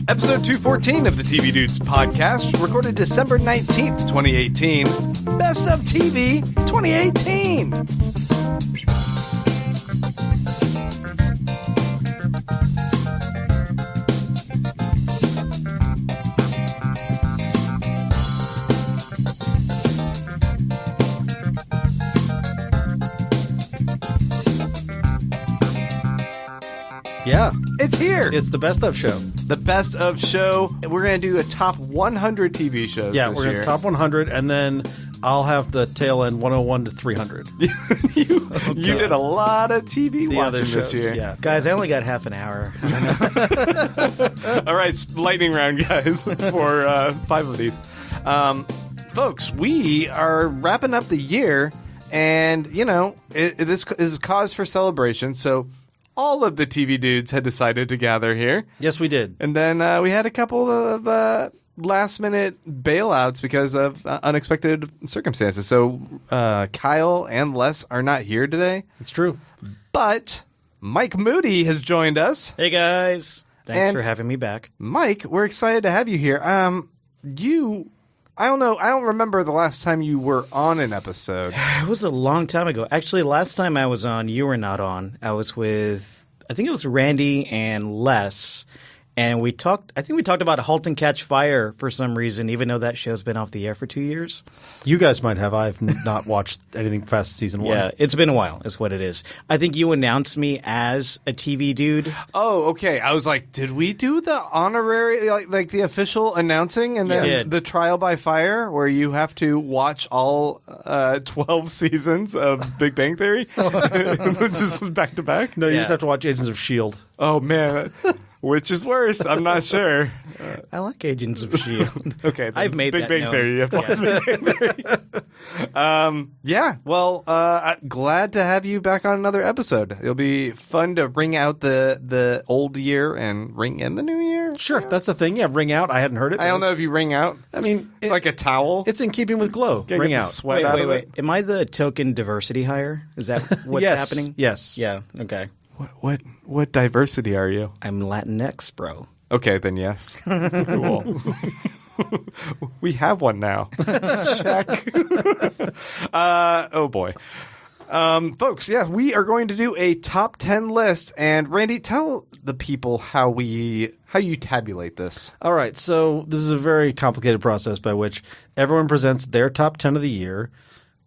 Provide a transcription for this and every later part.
Episode 214 of the TV Dudes podcast, recorded December 19th, 2018. Best of TV 2018. Yeah. It's here. It's the best of show. The best of show. We're going to do a top 100 TV shows Yeah, this we're going year. to top 100, and then I'll have the tail end 101 to 300. You did a lot of TV The watching other this shows, year. yeah. Guys, I only got half an hour. All right, lightning round, guys, for 5 of these. Folks, we are wrapping up the year, and, you know, this is cause for celebration, so all of the TV dudes had decided to gather here. Yes, we did. And then we had a couple of last-minute bailouts because of unexpected circumstances. So Kyle and Les are not here today. It's true. But Mike Moody has joined us. Hey, guys. Thanks And- for having me back. Mike, we're excited to have you here. I don't know. I don't remember the last time you were on an episode. It was a long time ago. Actually, last time I was on, you were not on. I was with, I think it was Randy and Les. And I think we talked about Halt and Catch Fire for some reason, even though that show's been off the air for 2 years. You guys might have. I've not watched anything past season 1. Yeah, it's been a while, is what it is. I think you announced me as a TV dude. Oh, okay. I was like, did we do the honorary, like the official announcing and then did. the trial by fire where you have to watch all 12 seasons of Big Bang Theory? Just back to back? No, you Yeah. just have to watch Agents of S.H.I.E.L.D. Oh, man. Which is worse? I'm not sure. I like Agents of S.H.I.E.L.D. Okay. then I've made Big that Bang known. Theory. You have to watch Big Bang Theory. Yeah. Well, glad to have you back on another episode. It'll be fun to ring out the old year and ring in the new year. Sure, that's the thing. Yeah, Ring Out. I hadn't heard it. I don't know if you ring out. I mean, It's like a towel. it's in keeping with Glow. Gotta Ring get the Out. sweat out of it. Am I the token diversity hire? Is that what's Yes. happening? Yes. Yeah, okay. What diversity are you? I'm Latinx, bro. Okay, then yes. Cool. We have one now. Check. Oh boy. Folks, yeah, we are going to do a top 10 list, and Randy, tell the people how you tabulate this. All right, so this is a very complicated process by which everyone presents their top 10 of the year.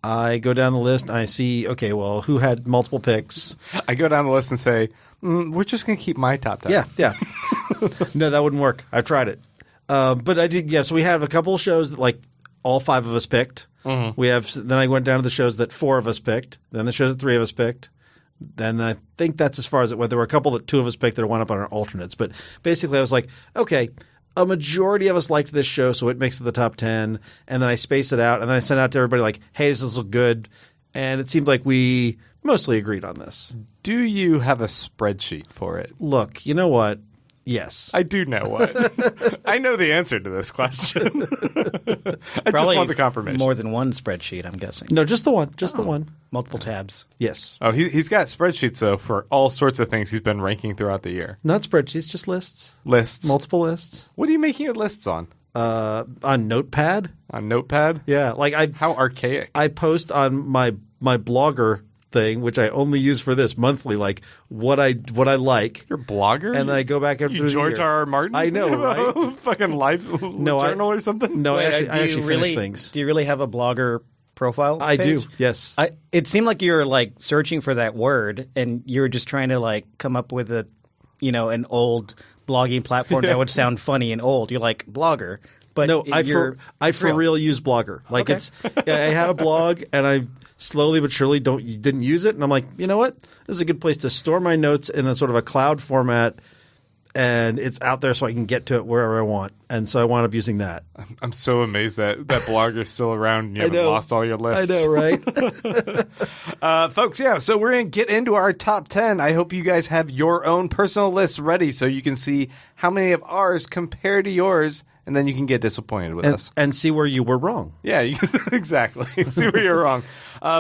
I go down the list and I see, okay, well, who had multiple picks? I go down the list and say, we're just going to keep my top 10. Yeah. No, that wouldn't work. I've tried it. But I did, so we have a couple of shows that like all 5 of us picked. Mm-hmm. Then I went down to the shows that 4 of us picked. Then the shows that 3 of us picked. Then I think that's as far as it went. There were a couple that 2 of us picked that wound up on our alternates. But basically I was like, okay, a majority of us liked this show, so it makes it the top 10. And then I space it out, and then I sent out to everybody like, hey, does this look good? And it seemed like we mostly agreed on this. Do you have a spreadsheet for it? Look, you know what? Yes. I do know what. I know the answer to this question. I just Probably want the confirmation. more than one spreadsheet, I'm guessing. No, just the one. Just the one. Multiple tabs. Yes. Oh, he's got spreadsheets, though, for all sorts of things he's been ranking throughout the year. Not spreadsheets, just lists. Lists. Multiple lists. What are you making your lists on? On Notepad. On Notepad? Yeah, like How archaic. I post on my Blogger thing, which I only use for this monthly, like what I like. You're a blogger? And then I go back You George R. R. Martin? I know, right? Fucking live journal or something? No, Wait, I actually finish things. Do you really have a blogger profile I page? do. Yes. It seemed like you were like searching for that word, and you were just trying to like come up with an old blogging platform that would sound funny and old. You're like blogger, but No, I for real use Blogger. Like Okay. I had a blog and I slowly but surely didn't use it, and I'm like, you know what? This is a good place to store my notes in a sort of a cloud format, and it's out there so I can get to it wherever I want. And so I wound up using that. I'm so amazed that Blogger's still around and you haven't know. lost all your lists. I know, right? Folks, yeah, so we're going to get into our top 10. I hope you guys have your own personal lists ready so you can see how many of ours compare to yours and then you can get disappointed with us. And see where you were wrong. Yeah, exactly. See where you're wrong.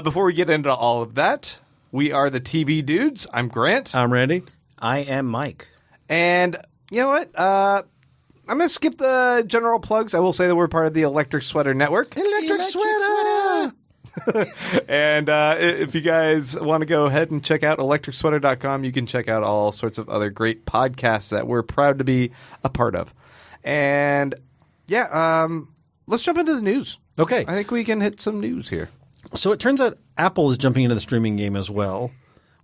Before we get into all of that, we are the TV Dudes. I'm Grant. I'm Randy. I am Mike. And you know what? I'm going to skip the general plugs. I will say that we're part of the Electric Sweater Network. Electric Sweater! And if you guys want to go ahead and check out electricsweater.com, you can check out all sorts of other great podcasts that we're proud to be a part of. And let's jump into the news. Okay. I think we can hit some news here. So it turns out Apple is jumping into the streaming game as well.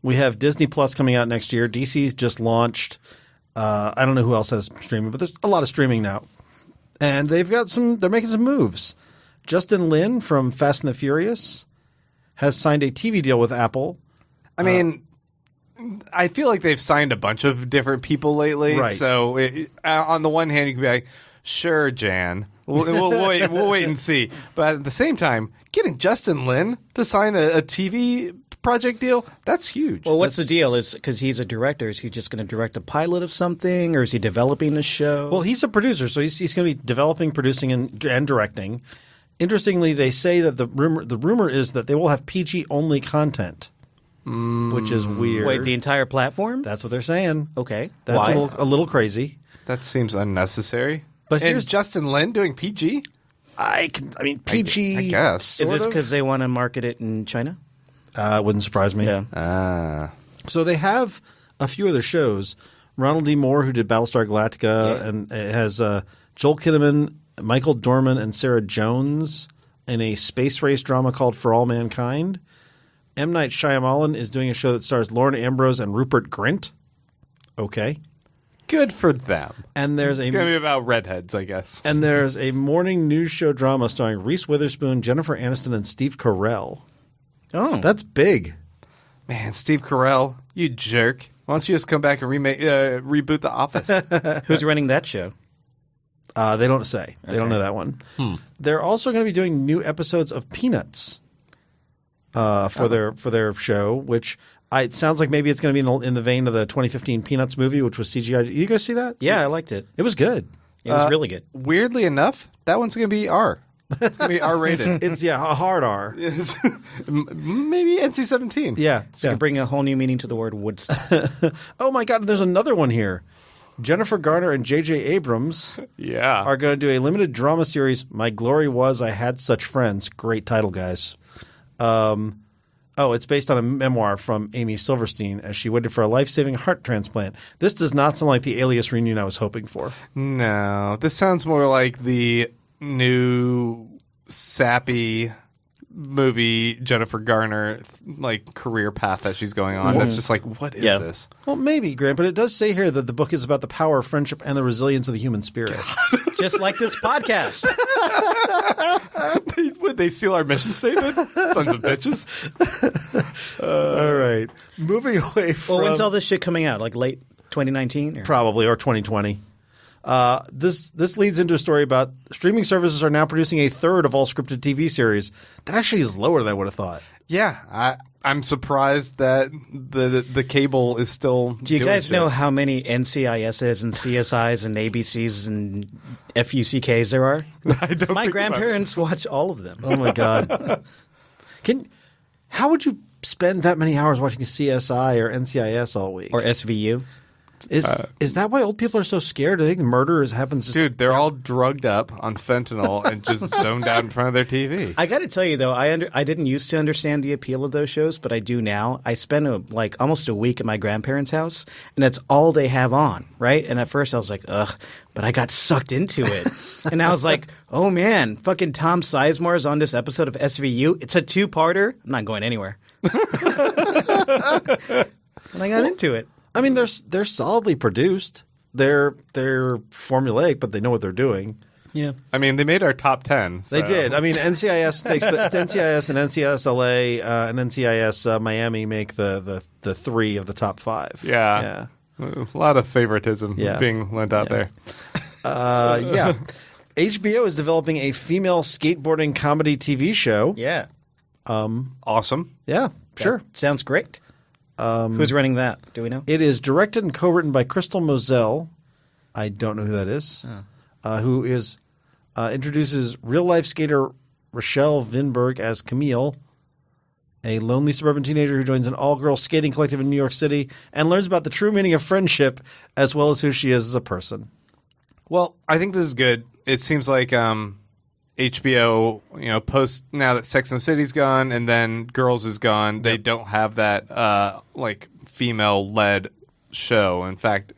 We have Disney Plus coming out next year. DC's just launched. I don't know who else has streaming, but there's a lot of streaming now. And they're making some moves. Justin Lin from Fast and the Furious has signed a TV deal with Apple. I mean, I feel like they've signed a bunch of different people lately. Right. So on the one hand, you can be like, sure, Jan, we'll wait and see. But at the same time, getting Justin Lin to sign a TV project deal, that's huge. Well, what's the deal? Is because he's a director, is he just going to direct a pilot of something, or is he developing the show? Well, he's a producer, so he's going to be developing, producing, and directing. Interestingly, they say that the rumor is that they will have PG-only content, which is weird. Wait, the entire platform? That's what they're saying. Okay. That's Why? a little crazy. That seems unnecessary. But and here's Justin Lin doing PG? PG. I guess. Is this because they want to market it in China? Wouldn't surprise me. Yeah. So they have a few other shows. Ronald D. Moore, who did Battlestar Galactica, and it has Joel Kinnaman, Michael Dorman, and Sarah Jones in a space race drama called For All Mankind. M. Night Shyamalan is doing a show that stars Lauren Ambrose and Rupert Grint. Okay. Good for them. And there's It's going to be about redheads, I guess. And there's a morning news show drama starring Reese Witherspoon, Jennifer Aniston, and Steve Carell. Oh. That's big. Man, Steve Carell, you jerk. Why don't you just come back and reboot The Office? Who's running that show? They don't say. They don't know that one. They're also going to be doing new episodes of Peanuts for their show, which it sounds like maybe it's going to be in the vein of the 2015 Peanuts movie, which was CGI. You guys see that? Yeah, I liked it. It was good. It was really good. Weirdly enough, that one's going to be R. It's going to be R-rated. It's a hard R. Maybe NC-17. Yeah. It's going to bring a whole new meaning to the word Woodstock. Oh my God! There's another one here. Jennifer Garner and J.J. Abrams are going to do a limited drama series, My Glory Was I Had Such Friends. Great title, guys. It's based on a memoir from Amy Silverstein as she waited for a life-saving heart transplant. This does not sound like the Alias reunion I was hoping for. No, this sounds more like the new sappy movie Jennifer Garner career path that she's going on. That's just like, what is this? Well, maybe, Grant, but it does say here that the book is about the power of friendship and the resilience of the human spirit. Just like this podcast. Would they steal our mission statement? Sons of bitches. All right. Moving away from... Well, when's all this shit coming out? Like late 2019? Probably, or 2020. This leads into a story about streaming services are now producing a third of all scripted TV series. That actually is lower than I would have thought. Yeah, I'm surprised that the cable is still. Do you guys know how many NCISs and CSIs and ABCs and FUCKs there are? I don't. My grandparents watch all of them. Oh my God! How would you spend that many hours watching CSI or NCIS all week? Or SVU? Is that why old people are so scared? Do they think murder happens? Dude, they're all drugged up on fentanyl and just zoned out in front of their TV. I got to tell you though, I didn't used to understand the appeal of those shows, but I do now. I spent almost a week at my grandparents' house, and that's all they have on, right? And at first I was like, ugh, but I got sucked into it, and I was like, oh man, fucking Tom Sizemore is on this episode of SVU. It's a 2-parter. I'm not going anywhere. And I got into it. I mean, they're solidly produced. They're formulaic, but they know what they're doing. Yeah. I mean, they made our top 10. So. They did. I mean, NCIS takes NCIS and NCIS LA and NCIS Miami make the 3 of the top 5. Yeah. A lot of favoritism being lent out there. Yeah. HBO is developing a female skateboarding comedy TV show. Yeah. Awesome. Yeah, sure. Sounds great. Who's running that? Do we know? It is directed and co-written by Crystal Moselle. I don't know who that is. Who is introduces real-life skater Rochelle Vinberg as Camille, a lonely suburban teenager who joins an all-girl skating collective in New York City and learns about the true meaning of friendship as well as who she is as a person. Well, I think this is good. It seems like HBO, post now that Sex and the City's gone and then Girls is gone, they don't have that female-led show. In fact,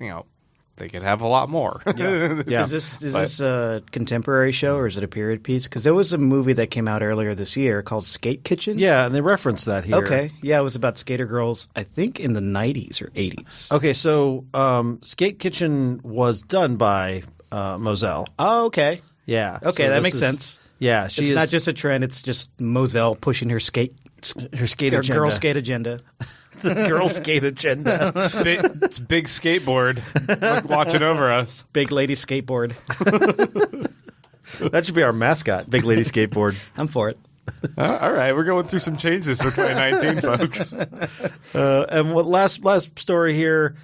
they could have a lot more. Yeah. Is this a contemporary show or is it a period piece? Because there was a movie that came out earlier this year called Skate Kitchen. Yeah, and they reference that here. Okay. Yeah, it was about skater girls, I think in the 90s or 80s. Okay, so Skate Kitchen was done by Moselle. Oh, okay. Yeah. Okay, so that this makes is- sense. Yeah, It's not just a trend, it's just Moselle pushing her skate agenda. girl skate agenda. Girl skate agenda. It's big skateboard watching over us. Big lady skateboard. That should be our mascot, Big Lady Skateboard. I'm for it. All right, we're going through some changes for 2019, folks. And what last story here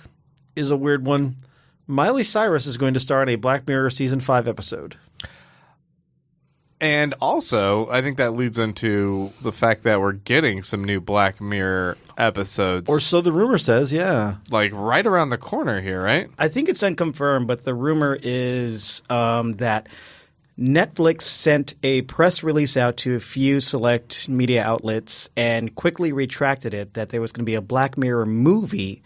is a weird one. Miley Cyrus is going to star in a Black Mirror season 5 episode. And also, I think that leads into the fact that we're getting some new Black Mirror episodes. Or so the rumor says, yeah. like right around the corner here, right? I think it's unconfirmed, but the rumor is that Netflix sent a press release out to a few select media outlets and quickly retracted it that there was going to be a Black Mirror movie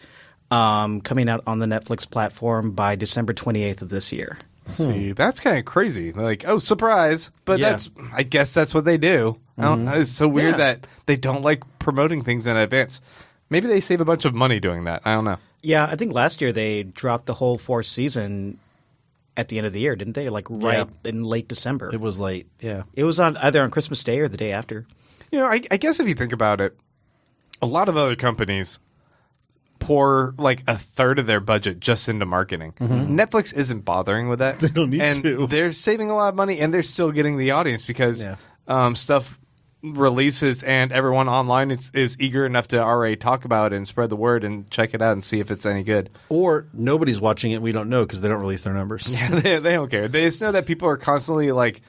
coming out on the Netflix platform by December 28th of this year. See, that's kind of crazy. Like, oh, surprise! But Yeah. I guess that's what they do. It's so weird Yeah. that they don't like promoting things in advance. Maybe they save a bunch of money doing that. I don't know. Yeah, I think last year they dropped the whole fourth season at the end of the year, didn't they? Like right in late December. It was late, yeah. It was on either on Christmas Day or the day after. I guess if you think about it, a lot of other companies pour like a third of their budget just into marketing. Netflix isn't bothering with that. They don't need to. They're saving a lot of money and they're still getting the audience because stuff releases and everyone online is eager enough to already talk about it and spread the word and check it out and see if it's any good. Or nobody's watching it, we don't know because they don't release their numbers. Yeah, they don't care. They just know that people are constantly like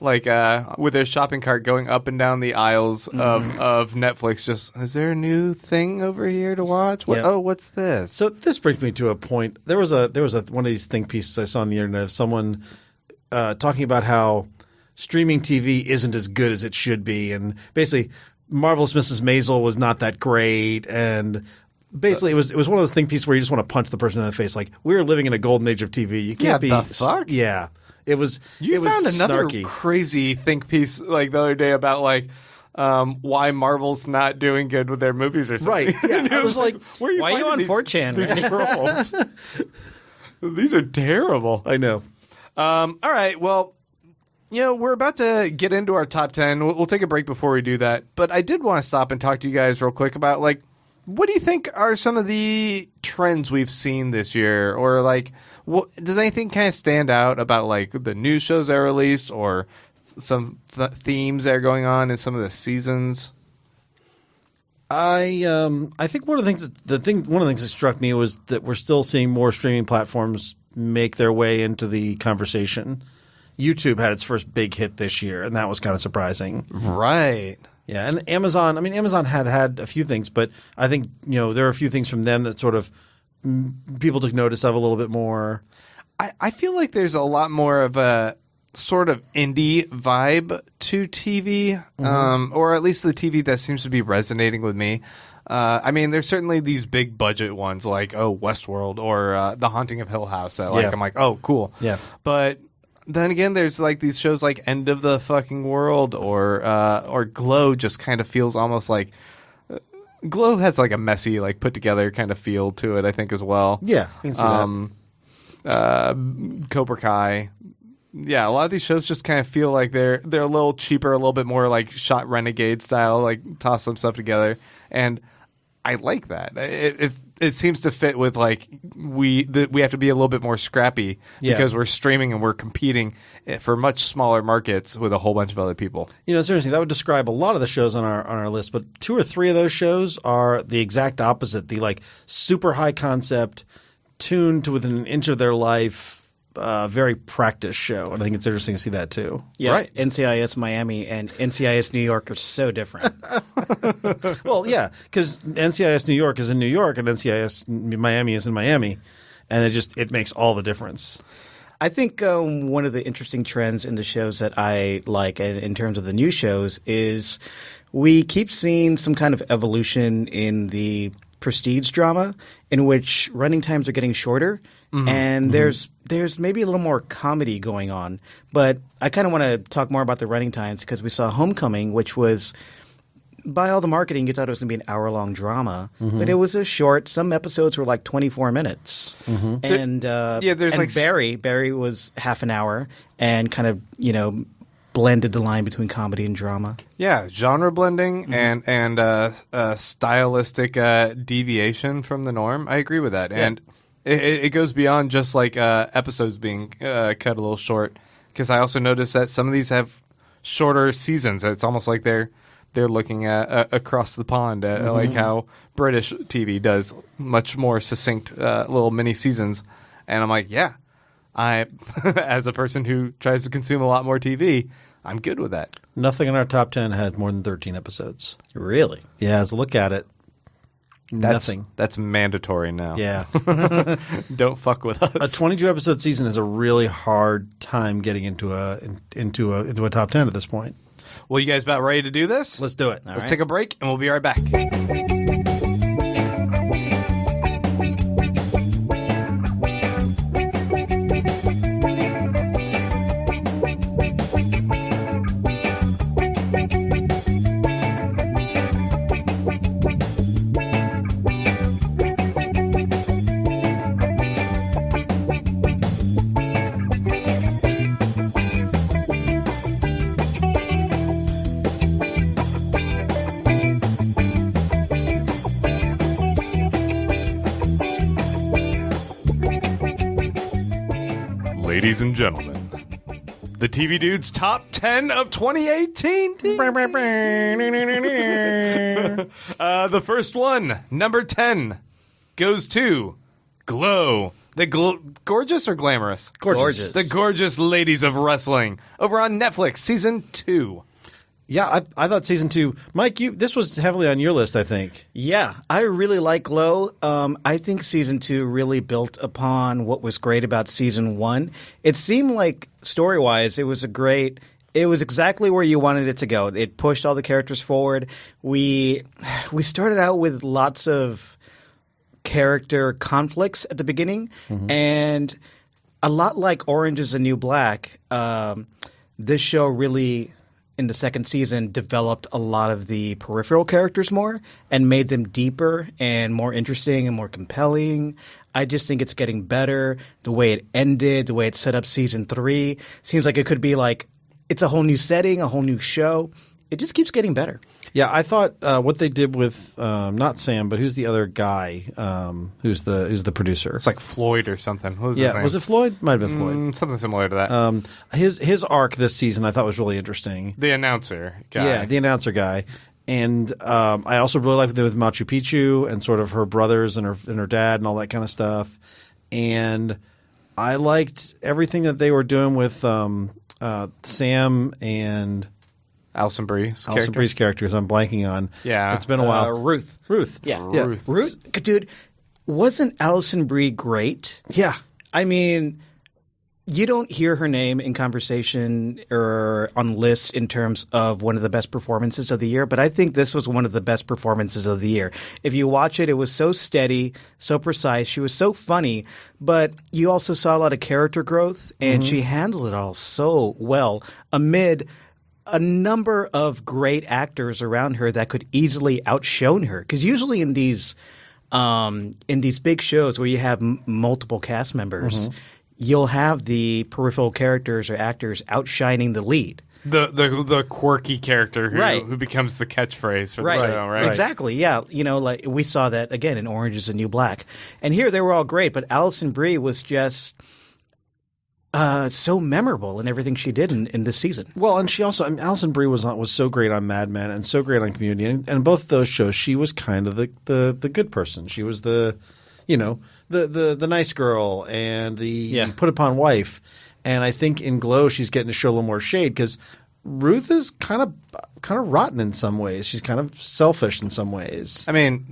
with their shopping cart going up and down the aisles of Netflix. Just, is there a new thing over here to watch? What? Yeah. Oh, what's this? So this brings me to a point. There was a one of these think pieces I saw on the internet of someone talking about how streaming TV isn't as good as it should be, and basically Marvelous Mrs. Maisel was not that great, and basically it was one of those think pieces where you just want to punch the person in the face. Like, we're living in a golden age of TV. You can't be the fuck? Yeah, it was. You it was found another snarky. crazy think piece like the other day about like why Marvel's not doing good with their movies or something. Right. Yeah, I was like, where are you Why are you finding on these- 4chan? these trolls? These are terrible. I know. All right. Well, we're about to get into our top 10. We'll take a break before we do that. But I did want to stop and talk to you guys real quick about, like, what do you think are some of the trends we've seen this year? Or, like, does anything kind of stand out about, like, the new shows that are released or some themes that are going on in some of the seasons? I think one of the things that struck me was that we're still seeing more streaming platforms make their way into the conversation. YouTube had its first big hit this year, and that was kind of surprising. Right. Yeah, and Amazon. I mean, Amazon had a few things, but I think there are a few things from them that sort of people took notice of a little bit more. I feel like there's a lot more of a sort of indie vibe to TV, or at least the TV that seems to be resonating with me. I mean, there's certainly these big budget ones like Westworld or The Haunting of Hill House that I'm like, oh, cool. Yeah. But then again, there's like these shows like End of the Fucking World or Glow. Just kind of feels almost like Glow has like a messy, like put together kind of feel to it, I think, as well. Yeah, I can see that. Cobra Kai. Yeah, a lot of these shows just kind of feel like they're a little cheaper, a little bit more like shot Renegade style, like toss some stuff together, and I like that. It seems to fit with like we have to be a little bit more scrappy because we're streaming and we're competing for much smaller markets with a whole bunch of other people. Seriously, that would describe a lot of the shows on our list, but 2 or 3 of those shows are the exact opposite. The like super high concept, tuned to within an inch of their life, very practice show, and I think it's interesting to see that too. Yeah, Right. NCIS Miami and NCIS New York are so different. Well, yeah, because NCIS New York is in New York, and NCIS Miami is in Miami, and it makes all the difference. I think one of the interesting trends in the shows that I like in terms of the new shows is we keep seeing some kind of evolution in the prestige drama in which running times are getting shorter and there's maybe a little more comedy going on. But I kind of want to talk more about the running times because we saw Homecoming, which was by all the marketing, you thought it was going to be an hour-long drama, but it was a short. Some episodes were like 24 minutes, and Barry was half an hour, and kind of blended the line between comedy and drama. Yeah, genre blending and stylistic deviation from the norm. I agree with that, and it goes beyond just like episodes being cut a little short. Because I also noticed that some of these have shorter seasons. It's almost like they're looking at across the pond at like how British TV does much more succinct little mini seasons. And I'm like, yeah, I as a person who tries to consume a lot more TV, I'm good with that. Nothing in our top 10 had more than 13 episodes. Really? Yeah, as a look at it, nothing. That's mandatory now. Yeah. Don't fuck with us. A 22-episode season is a really hard time getting into a top 10 at this point. Well, you guys about ready to do this? Let's do it. Let's take a break, and we'll be right back. Ladies and gentlemen, the TV Dude's Top 10 of 2018. The first one, number 10, goes to Glow. Gorgeous or glamorous? Gorgeous. The gorgeous ladies of wrestling over on Netflix, season 2. Yeah, I thought season 2. Mike, this was heavily on your list, I think. Yeah, I really like Glow. I think season 2 really built upon what was great about season 1. It seemed like story-wise, it was exactly where you wanted it to go. It pushed all the characters forward. We started out with lots of character conflicts at the beginning, and a lot like Orange is the New Black, this show really, in the second season, developed a lot of the peripheral characters more and made them deeper and more interesting and more compelling. I just think it's getting better. The way it ended, the way it set up season 3, seems like it could be like it's a whole new setting, a whole new show. It just keeps getting better. Yeah, I thought what they did with not Sam, but who's the other guy? Who's the producer? It's like Floyd or something. What was his name? Was it Floyd? Might have been Floyd. Something similar to that. His arc this season I thought was really interesting. The announcer guy. Yeah, the announcer guy. And I also really liked it with Machu Picchu and sort of her brothers and her dad and all that kind of stuff. And I liked everything that they were doing with Sam and Alison Brie's characters I'm blanking on. Yeah. It's been a while. Ruth. Yeah. Ruth. Dude, wasn't Alison Brie great? Yeah. I mean, you don't hear her name in conversation or on lists in terms of one of the best performances of the year, but I think this was one of the best performances of the year. If you watch it, it was so steady, so precise. She was so funny, but you also saw a lot of character growth, and she handled it all so well amid a number of great actors around her that could easily outshone her. Because usually in these big shows where you have multiple cast members, you'll have the peripheral characters or actors outshining the lead. The quirky character who becomes the catchphrase for the show, right? Exactly, yeah. Like we saw that again in Orange is the New Black. And here they were all great, but Alison Brie was just so memorable in everything she did in this season. Well, and she also, Alison Brie was so great on Mad Men and so great on Community, and both those shows, she was kind of the good person. She was the the nice girl and the Yeah. put upon wife. And I think in Glow she's getting to show a little more shade because Ruth is kind of rotten in some ways. She's kind of selfish in some ways. I mean,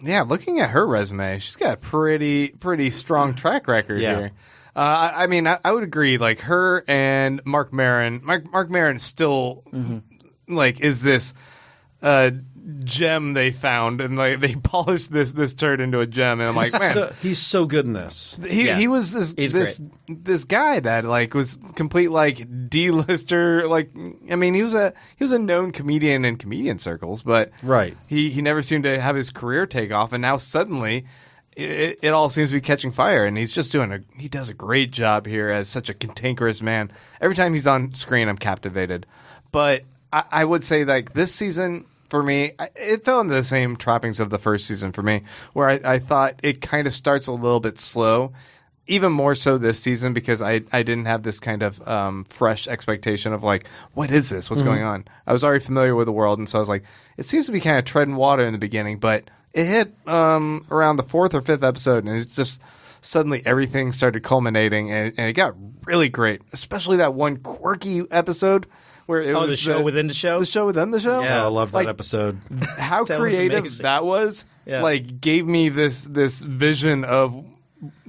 looking at her resume, she's got a pretty strong track record here. I mean, I would agree. Like her and Mark Maron. Mark Maron still like is this gem they found, and like they polished this turd into a gem. And I'm like, man, He's so good in this. he was this guy that like was complete like D-lister. Like, I mean, he was a known comedian in comedian circles, but Right. he never seemed to have his career take off, and now suddenly it all seems to be catching fire, and he's just he does a great job here as such a cantankerous man. Every time he's on screen, I'm captivated. But I would say like this season, for me, it fell into the same trappings of the first season for me, where I thought it kind of starts a little bit slow, even more so this season because I didn't have this kind of fresh expectation of like, what is this? What's going on? I was already familiar with the world, and so I was like, it seems to be kind of treading water in the beginning, but it hit around the 4th or 5th episode, and it's just suddenly everything started culminating, and it got really great, especially that one quirky episode. Where it was the show within the show? The show within the show? Yeah, I love that Like, episode. How That was creative amazing. that was, Yeah. like, gave me this vision of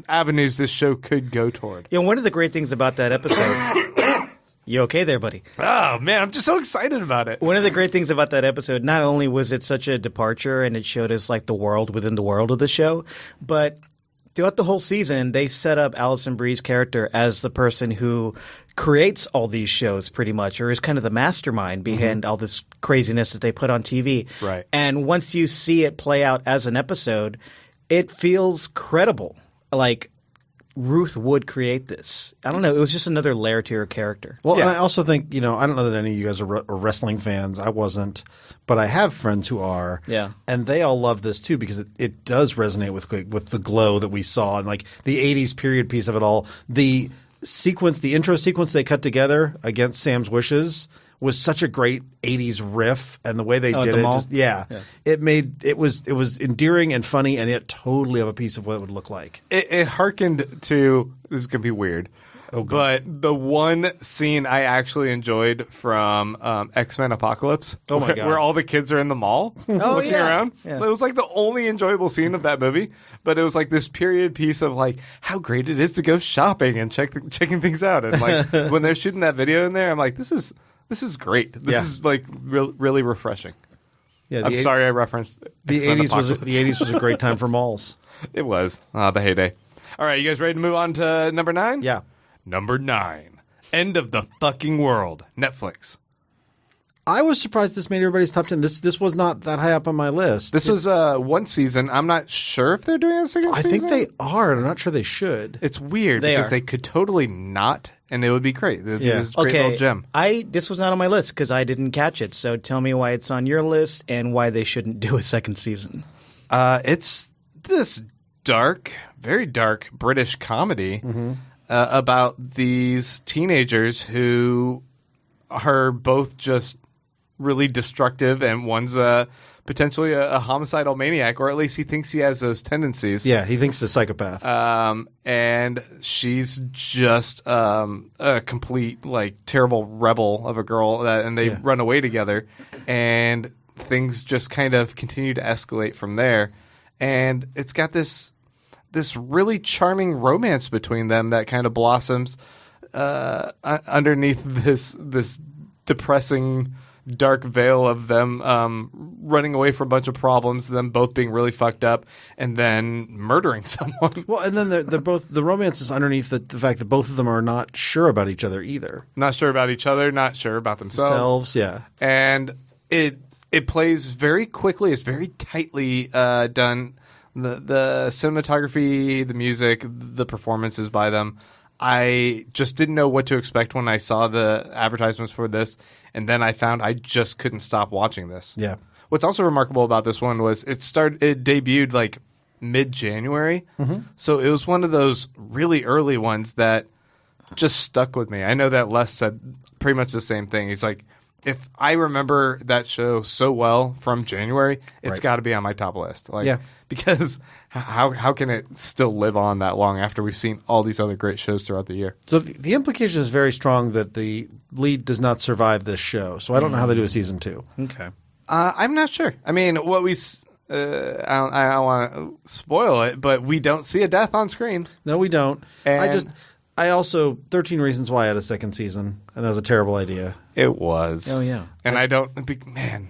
avenues this show could go toward. One of the great things about that episode. You okay there, buddy? Oh, man, I'm just so excited about it. One of the great things about that episode, not only was it such a departure and it showed us like the world within the world of the show, but throughout the whole season, they set up Alison Brie's character as the person who creates all these shows pretty much, or is kind of the mastermind behind all this craziness that they put on TV. Right. And once you see it play out as an episode, it feels credible. Like Ruth would create this. I don't know. It was just another layer to her character. Well, Yeah. and I also think, I don't know that any of you guys are wrestling fans. I wasn't, but I have friends who are. Yeah. And they all love this too because it does resonate with the glow that we saw and like the 80s period piece of it all. The intro sequence they cut together against Sam's wishes was such a great 80s riff, and the way they at did the it mall? just it was endearing and funny, and it totally have a piece of what it would look like. It harkened to – this is going to be weird. But the one scene I actually enjoyed from X-Men Apocalypse, Oh, my God. where all the kids are in the mall looking yeah. around. Yeah. It was like the only enjoyable scene of that movie. But it was like this period piece of like how great it is to go shopping and checking things out. And like when they're shooting that video in there, I'm like, this is great. This is like really refreshing. Yeah, I'm sorry I referenced the X-Men 80s was Apocalypse. the 80s was a great time for malls. It was the heyday. All right, you guys ready to move on to number 9? Yeah. Number 9, End of the Fucking World, Netflix. I was surprised this made everybody's top 10. This was not that high up on my list. This was one season. I'm not sure if they're doing a second I season. think they are. I'm not sure they should. It's weird They because are. they could totally not, and it would be great. It Yeah. was a great little gem. This was not on my list because I didn't catch it. So tell me why it's on your list and why they shouldn't do a second season. It's this dark, very dark British comedy about these teenagers who are both just really destructive, and one's potentially a homicidal maniac, or at least he thinks he has those tendencies. Yeah, he thinks he's a psychopath. And she's just a complete, like, terrible rebel of a girl, and they run away together, and things just kind of continue to escalate from there. And it's got this really charming romance between them that kind of blossoms underneath this depressing dark veil of them running away from a bunch of problems, them both being really fucked up, and then murdering someone. Well, and then they're both the romance is underneath the fact that both of them are not sure about each other either. Not sure about each other, not sure about themselves. Yeah. And it plays very quickly. It's very tightly done. The cinematography, the music, the performances by them. I just didn't know what to expect when I saw the advertisements for this, and then I found I just couldn't stop watching this. Yeah. What's also remarkable about this one was it debuted like mid-January, so it was one of those really early ones that just stuck with me. I know that Les said pretty much the same thing. He's like, if I remember that show so well from January, it's Right. got to be on my top list. Like, Yeah. because how can it still live on that long after we've seen all these other great shows throughout the year? So the implication is very strong that the lead does not survive this show. So I don't know how they do a season 2. Okay. I'm not sure. I mean, what I don't want to spoil it, but we don't see a death on screen. No, we don't. And- I also 13 Reasons Why had a second season, and that was a terrible idea. It was. Oh, yeah. And I feel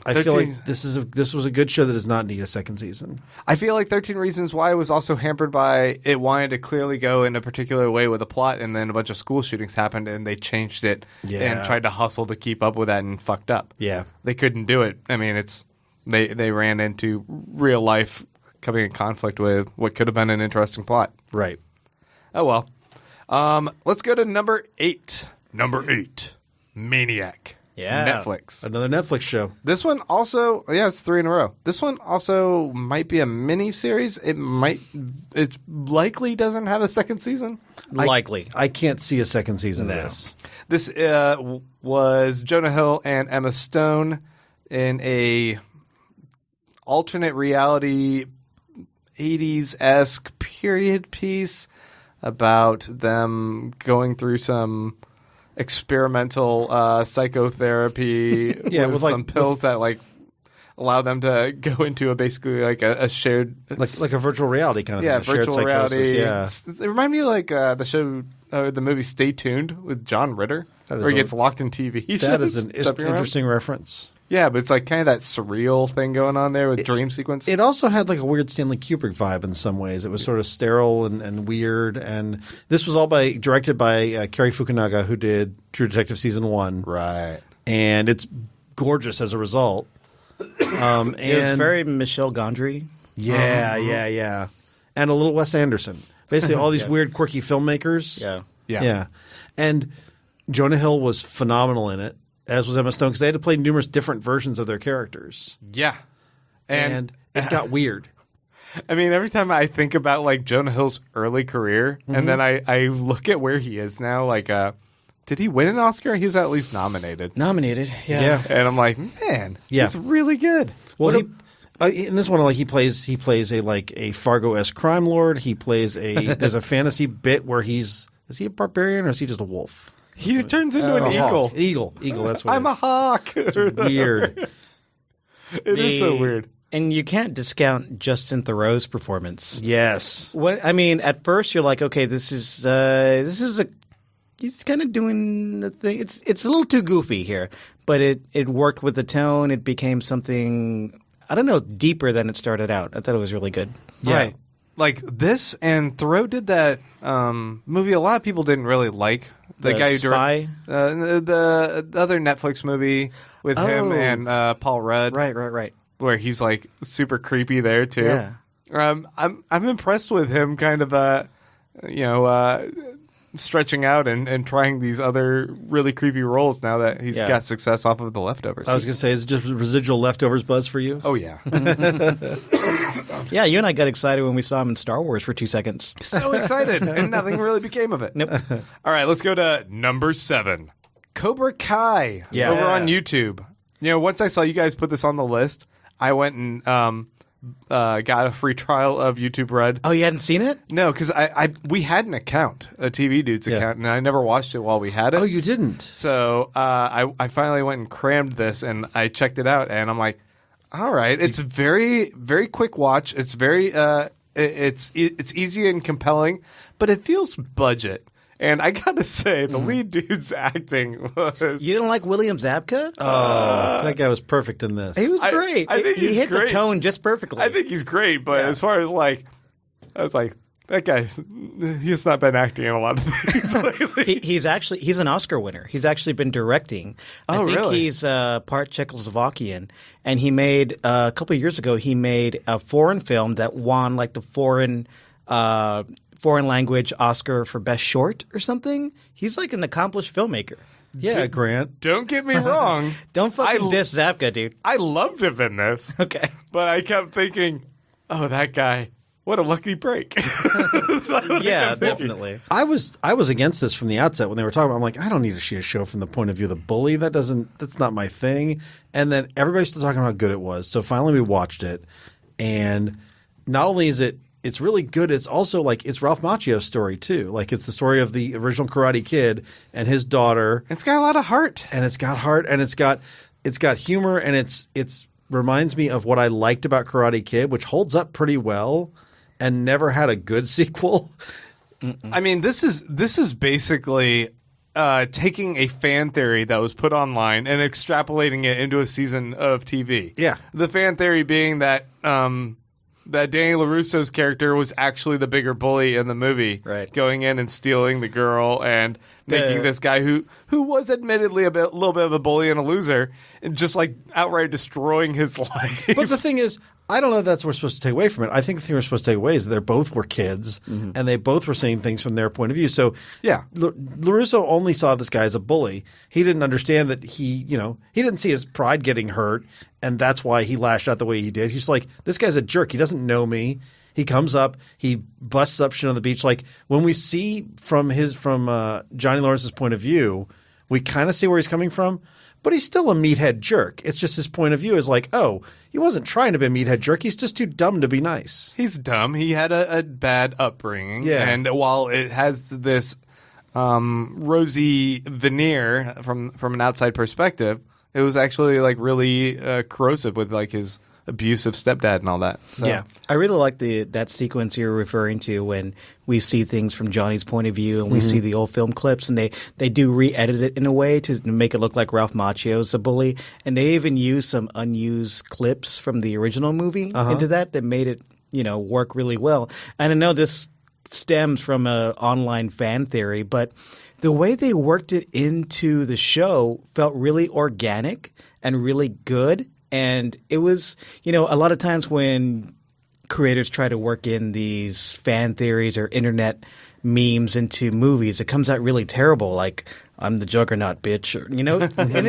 I feel like this was a good show that does not need a second season. I feel like 13 Reasons Why was also hampered by it wanted to clearly go in a particular way with a plot, and then a bunch of school shootings happened, and they changed it and tried to hustle to keep up with that and fucked up. Yeah. They couldn't do it. I mean, they ran into real life coming in conflict with what could have been an interesting plot. Right. Oh, well. Let's go to number 8. Number 8. Maniac. Yeah. Netflix. Another Netflix show. This one also, it's 3 in a row. This one also might be a mini series. It likely doesn't have a second season. Likely. I can't see a second season of this. This was Jonah Hill and Emma Stone in a alternate reality 80s-esque period piece about them going through some experimental psychotherapy with some pills that allow them to go into basically a shared Like a virtual reality kind of thing. a virtual shared psychosis, reality. Yeah. It reminded me of the show, the movie Stay Tuned with John Ritter, That is where he a- gets locked in TV. That is an Jumping around. interesting reference. Yeah, but it's like kind of that surreal thing going on there with dream sequence. It also had like a weird Stanley Kubrick vibe in some ways. It was sort of sterile and weird. And this was all directed by Cary Fukunaga, who did True Detective Season 1. Right. And it's gorgeous as a result. It was very Michel Gondry. Yeah. And a little Wes Anderson. Basically all these weird, quirky filmmakers. Yeah. And Jonah Hill was phenomenal in it, as was Emma Stone, because they had to play numerous different versions of their characters. Yeah. And it got weird. I mean, every time I think about Jonah Hill's early career, and then I look at where he is now, did he win an Oscar? He was at least nominated. Nominated. Yeah. And I'm like, man, he's really good. Well, in this one, he plays a Fargo-esque crime lord. He plays there's a fantasy bit where is he a barbarian or is he just a wolf? He turns into an A eagle. hawk. Eagle. That's what I'm a hawk. It's weird. It is so weird. And you can't discount Justin Theroux's performance. Yes. At first you're like, okay, this is he's kind of doing the thing. It's a little too goofy here, but it worked with the tone. It became something, I don't know, deeper than it started out. I thought it was really good. Yeah. Right. Like this, and Thoreau did that movie a lot of people didn't really like. The guy who Spy? the other Netflix movie with him and Paul Rudd. Right. Where he's super creepy there too. Yeah. I'm impressed with him kind of stretching out and trying these other really creepy roles now that he's got success off of The Leftovers. I was going to say, is it just residual Leftovers buzz for you? Oh yeah. Yeah, you and I got excited when we saw him in Star Wars for 2 seconds. So excited, and nothing really became of it. Nope. All right, let's go to number 7. Cobra Kai over on YouTube. Once I saw you guys put this on the list, I went and got a free trial of YouTube Red. Oh, you hadn't seen it? No, because we had an account, a TV Dudes account, and I never watched it while we had it. Oh, you didn't? So I finally went and crammed this, and I checked it out, and I'm like, all right, it's very, very quick watch. It's very it's easy and compelling, but it feels budget. And I gotta say, the lead dude's acting was. You didn't like William Zabka? Oh, that guy was perfect in this. He was great. I think he he's hit great. the tone just perfectly. I think he's great, but as far as I was like, that guy's he's not been acting in a lot of things lately. He's an Oscar winner. He's actually been directing. Oh, I think really? he's part Czechoslovakian, and he made a couple of years ago. He made a foreign film that won the foreign language Oscar for best short or something. He's an accomplished filmmaker. Yeah, Grant. Don't get me wrong. Don't fucking diss Zabka, dude. I loved him in this. Okay. But I kept thinking, oh, that guy. what a lucky break. Yeah, definitely. I was against this from the outset when they were talking about. I'm like, I don't need to see a show from the point of view of the bully. That's not my thing. And then everybody's still talking about how good it was. So finally we watched it, and not only is it's really good, it's also like it's Ralph Macchio's story too. Like it's the story of the original Karate Kid and his daughter. It's got a lot of heart. And it's got heart, and it's got humor, and it's reminds me of what I liked about Karate Kid, which holds up pretty well and never had a good sequel. I mean, this is basically taking a fan theory that was put online and extrapolating it into a season of TV. Yeah. The fan theory being that that Danny LaRusso's character was actually the bigger bully in the movie, right? Going in and stealing the girl and making this guy who was admittedly a little bit of a bully and a loser, and just like outright destroying his life. But the thing is, I don't know if that's what we're supposed to take away from it. I think the thing we're supposed to take away is that they both were kids, and they both were saying things from their point of view. So yeah, LaRusso only saw this guy as a bully. He didn't understand that he didn't see his pride getting hurt, and that's why he lashed out the way he did. He's like, this guy's a jerk. He doesn't know me. He comes up, he busts up shit on the beach. Like when we see from Johnny Lawrence's point of view, we kind of see where he's coming from. But he's still a meathead jerk. It's just his point of view is like, oh, he wasn't trying to be a meathead jerk. He's just too dumb to be nice. He's dumb. He had a bad upbringing. Yeah. And while it has this rosy veneer from an outside perspective, it was actually like really corrosive with like his abusive stepdad and all that. So. Yeah. I really like that sequence you're referring to when we see things from Johnny's point of view and we see the old film clips, and they do re-edit it in a way to make it look like Ralph Macchio's a bully, and they even use some unused clips from the original movie into that made it work really well. And I know this stems from an online fan theory, but the way they worked it into the show felt really organic and really good. And it was, a lot of times when creators try to work in these fan theories or internet memes into movies, it comes out really terrible. Like, I'm the Juggernaut, bitch. Or, and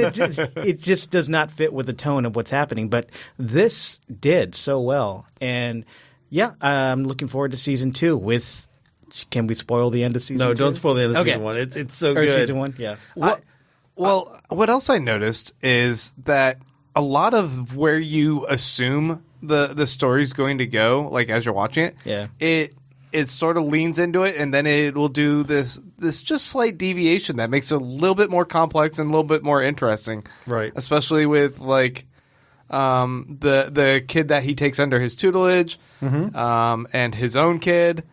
it just does not fit with the tone of what's happening. But this did so well. And yeah, I'm looking forward to season 2 can we spoil the end of season 2? No, don't spoil the end of season 1. It's so or good. Season 1, yeah. Well, what else I noticed is that a lot of where you assume the story's going to go, like as you're watching it, it sort of leans into it, and then it will do this just slight deviation that makes it a little bit more complex and a little bit more interesting. Right. Especially with like the kid that he takes under his tutelage, and his own kid.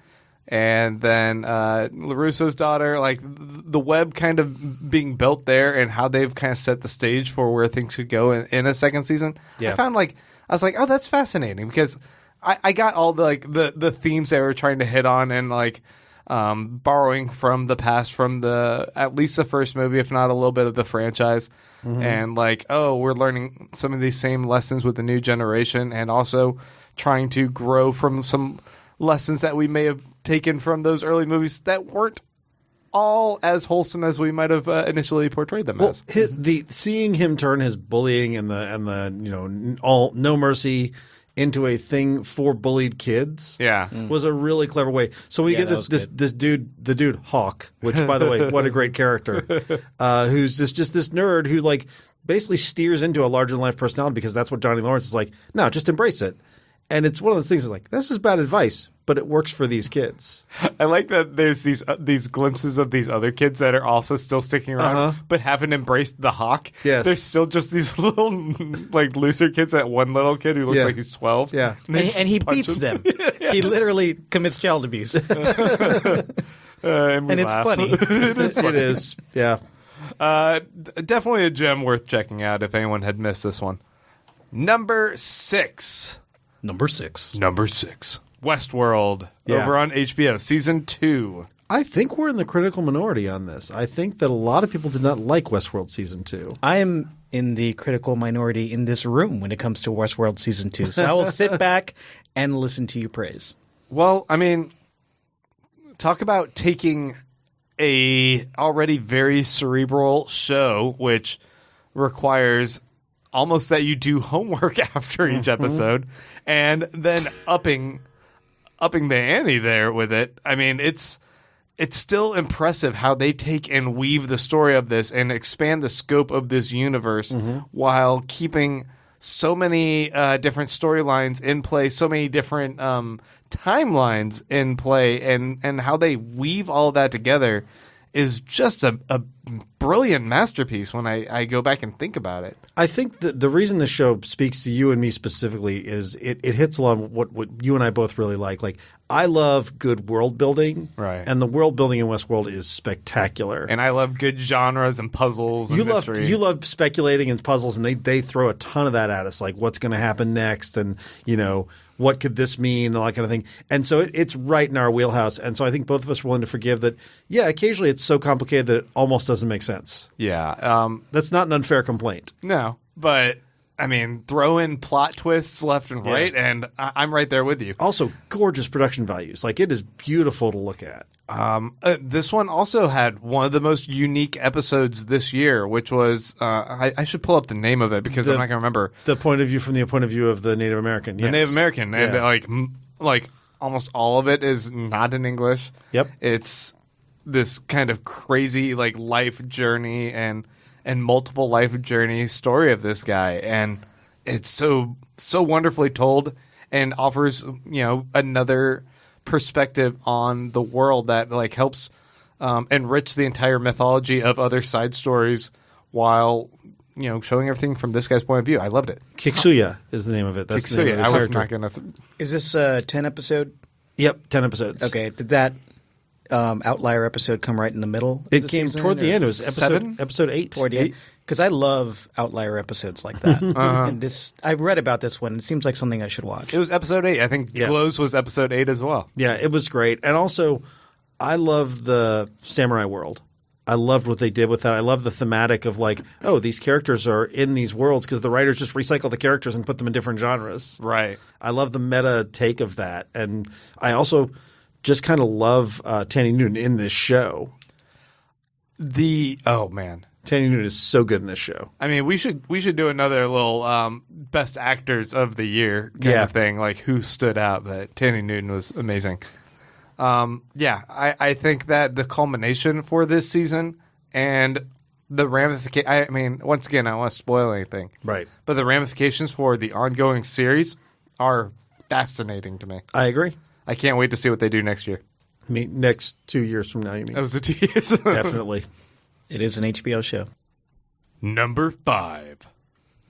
And then LaRusso's daughter, like the web kind of being built there and how they've kind of set the stage for where things could go in a second season. Yeah. I was like, oh, that's fascinating because I got all the themes they were trying to hit on and like borrowing from the past, from at least the first movie, if not a little bit of the franchise. And like, oh, we're learning some of these same lessons with the new generation and also trying to grow from some lessons that we may have taken from those early movies that weren't all as wholesome as we might have initially portrayed them as. Seeing him turn his bullying and the all no mercy into a thing for bullied kids was a really clever way. So we get this dude, the dude Hawk, which by the way, what a great character, who's just this nerd who like basically steers into a larger than life personality because that's what Johnny Lawrence is like. No, just embrace it. And it's one of those things that's like, this is bad advice, but it works for these kids. I like that there's these glimpses of these other kids that are also still sticking around, but haven't embraced the Hawk. Yes. There's still just these little, like, loser kids, that one little kid who looks like he's 12. Yeah. And he beats them. He literally commits child abuse. And it's funny. It is. Yeah. Definitely a gem worth checking out if anyone had missed this one. Number 6. Westworld, over on HBO, season 2. I think we're in the critical minority on this. I think that a lot of people did not like Westworld season 2. I am in the critical minority in this room when it comes to Westworld season 2. So I will sit back and listen to you praise. Well, I mean, talk about taking a already very cerebral show, which requires almost that you do homework after each episode, and then upping upping the ante there with it. I mean, it's still impressive how they take and weave the story of this and expand the scope of this universe while keeping so many different storylines in play, so many different timelines in play, and how they weave all that together is just a brilliant masterpiece when I go back and think about it. I think that the reason the show speaks to you and me specifically is it hits along what you and I both really like. Like, I love good world building, right? And the world building in Westworld is spectacular. And I love good genres and puzzles and mystery. You love speculating and puzzles, and they throw a ton of that at us, like what's going to happen next, and what could this mean, and all that kind of thing. And so it's right in our wheelhouse. And so I think both of us are willing to forgive that. Yeah, occasionally it's so complicated that it almost doesn't make sense. Yeah, that's not an unfair complaint. No, but I mean, throw in plot twists left and right, and I'm right there with you. Also, gorgeous production values. Like, it is beautiful to look at. This one also had one of the most unique episodes this year, which was I should pull up the name of it because I'm not going to remember. The point of view from the point of view of the Native American. Yes. The Native American, and like almost all of it is not in English. Yep, it's this kind of crazy like life journey and multiple life journey story of this guy, and it's so wonderfully told and offers another perspective on the world that like helps enrich the entire mythology of other side stories while showing everything from this guy's point of view. I loved it. Kiksuya is the name of it. That's Kiksuya. the name of the I was character. not gonna. Is this a 10 episode? Yep, 10 episodes. Okay. Did that Outlier episode come right in the middle? It came toward the end. It was episode 8. Toward the end? Because I love Outlier episodes like that. And I read about this one. It seems like something I should watch. It was episode 8. I think Glows was episode 8 as well. Yeah, it was great. And also, I love the samurai world. I loved what they did with that. I love the thematic of like, oh, these characters are in these worlds because the writers just recycle the characters and put them in different genres. Right. I love the meta take of that. And I also just kind of love Tandy Newton in this show. Oh, man. Tandy Newton is so good in this show. I mean, we should do another little best actors of the year kind of thing, like who stood out. But Tandy Newton was amazing. I think that the culmination for this season and the ramification. I mean, once again, I don't want to spoil anything, Right. but the ramifications for the ongoing series are fascinating to me. I agree. I can't wait to see what they do next year. I mean, next 2 years from now, you mean? That was the 2 years. Definitely. It is an HBO show. Number 5.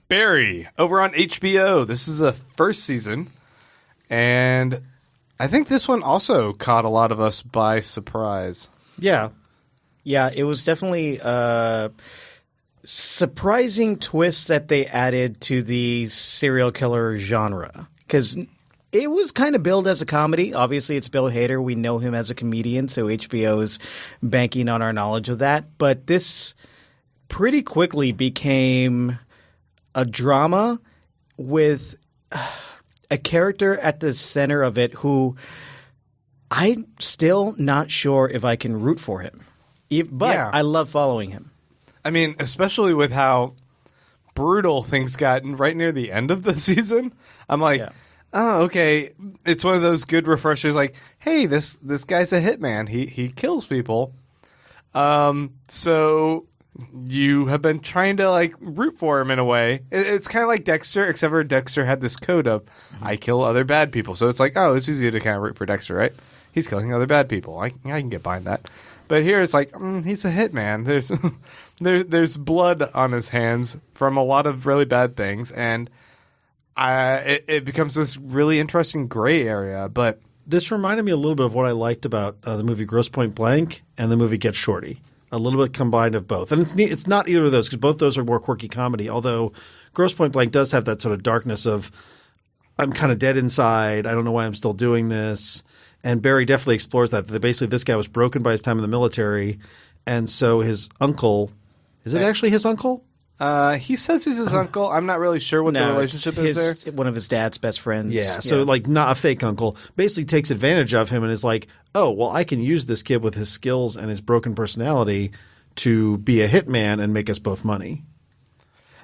Barry, over on HBO. This is the first season, and I think this one also caught a lot of us by surprise. Yeah. Yeah, it was definitely a surprising twist that they added to the serial killer genre. Because it was kind of billed as a comedy. Obviously, it's Bill Hader. We know him as a comedian, so HBO is banking on our knowledge of that. But this pretty quickly became a drama with a character at the center of it who I'm still not sure if I can root for him. But I love following him. I mean, especially with how brutal things got right near the end of the season. I'm like, oh, okay. It's one of those good refreshers like, hey, this guy's a hitman. He kills people. So you have been trying to like root for him in a way. It's kind of like Dexter, except for Dexter had this code of I kill other bad people. So it's like, oh, it's easy to kind of root for Dexter, right? He's killing other bad people. I can get behind that. But here it's like he's a hitman. There's blood on his hands from a lot of really bad things, and it becomes this really interesting gray area. But this reminded me a little bit of what I liked about the movie Grosse Pointe Blank and the movie Get Shorty. A little bit combined of both. And it's not either of those because both those are more quirky comedy, although Grosse Pointe Blank does have that sort of darkness of I'm kind of dead inside. I don't know why I'm still doing this. And Barry definitely explores that. Basically, this guy was broken by his time in the military, and so his uncle – is it actually his uncle? He says he's his uncle. I'm not really sure what the relationship is there. One of his dad's best friends. Yeah, so like not a fake uncle. Basically takes advantage of him and is like, oh, well, I can use this kid with his skills and his broken personality to be a hitman and make us both money.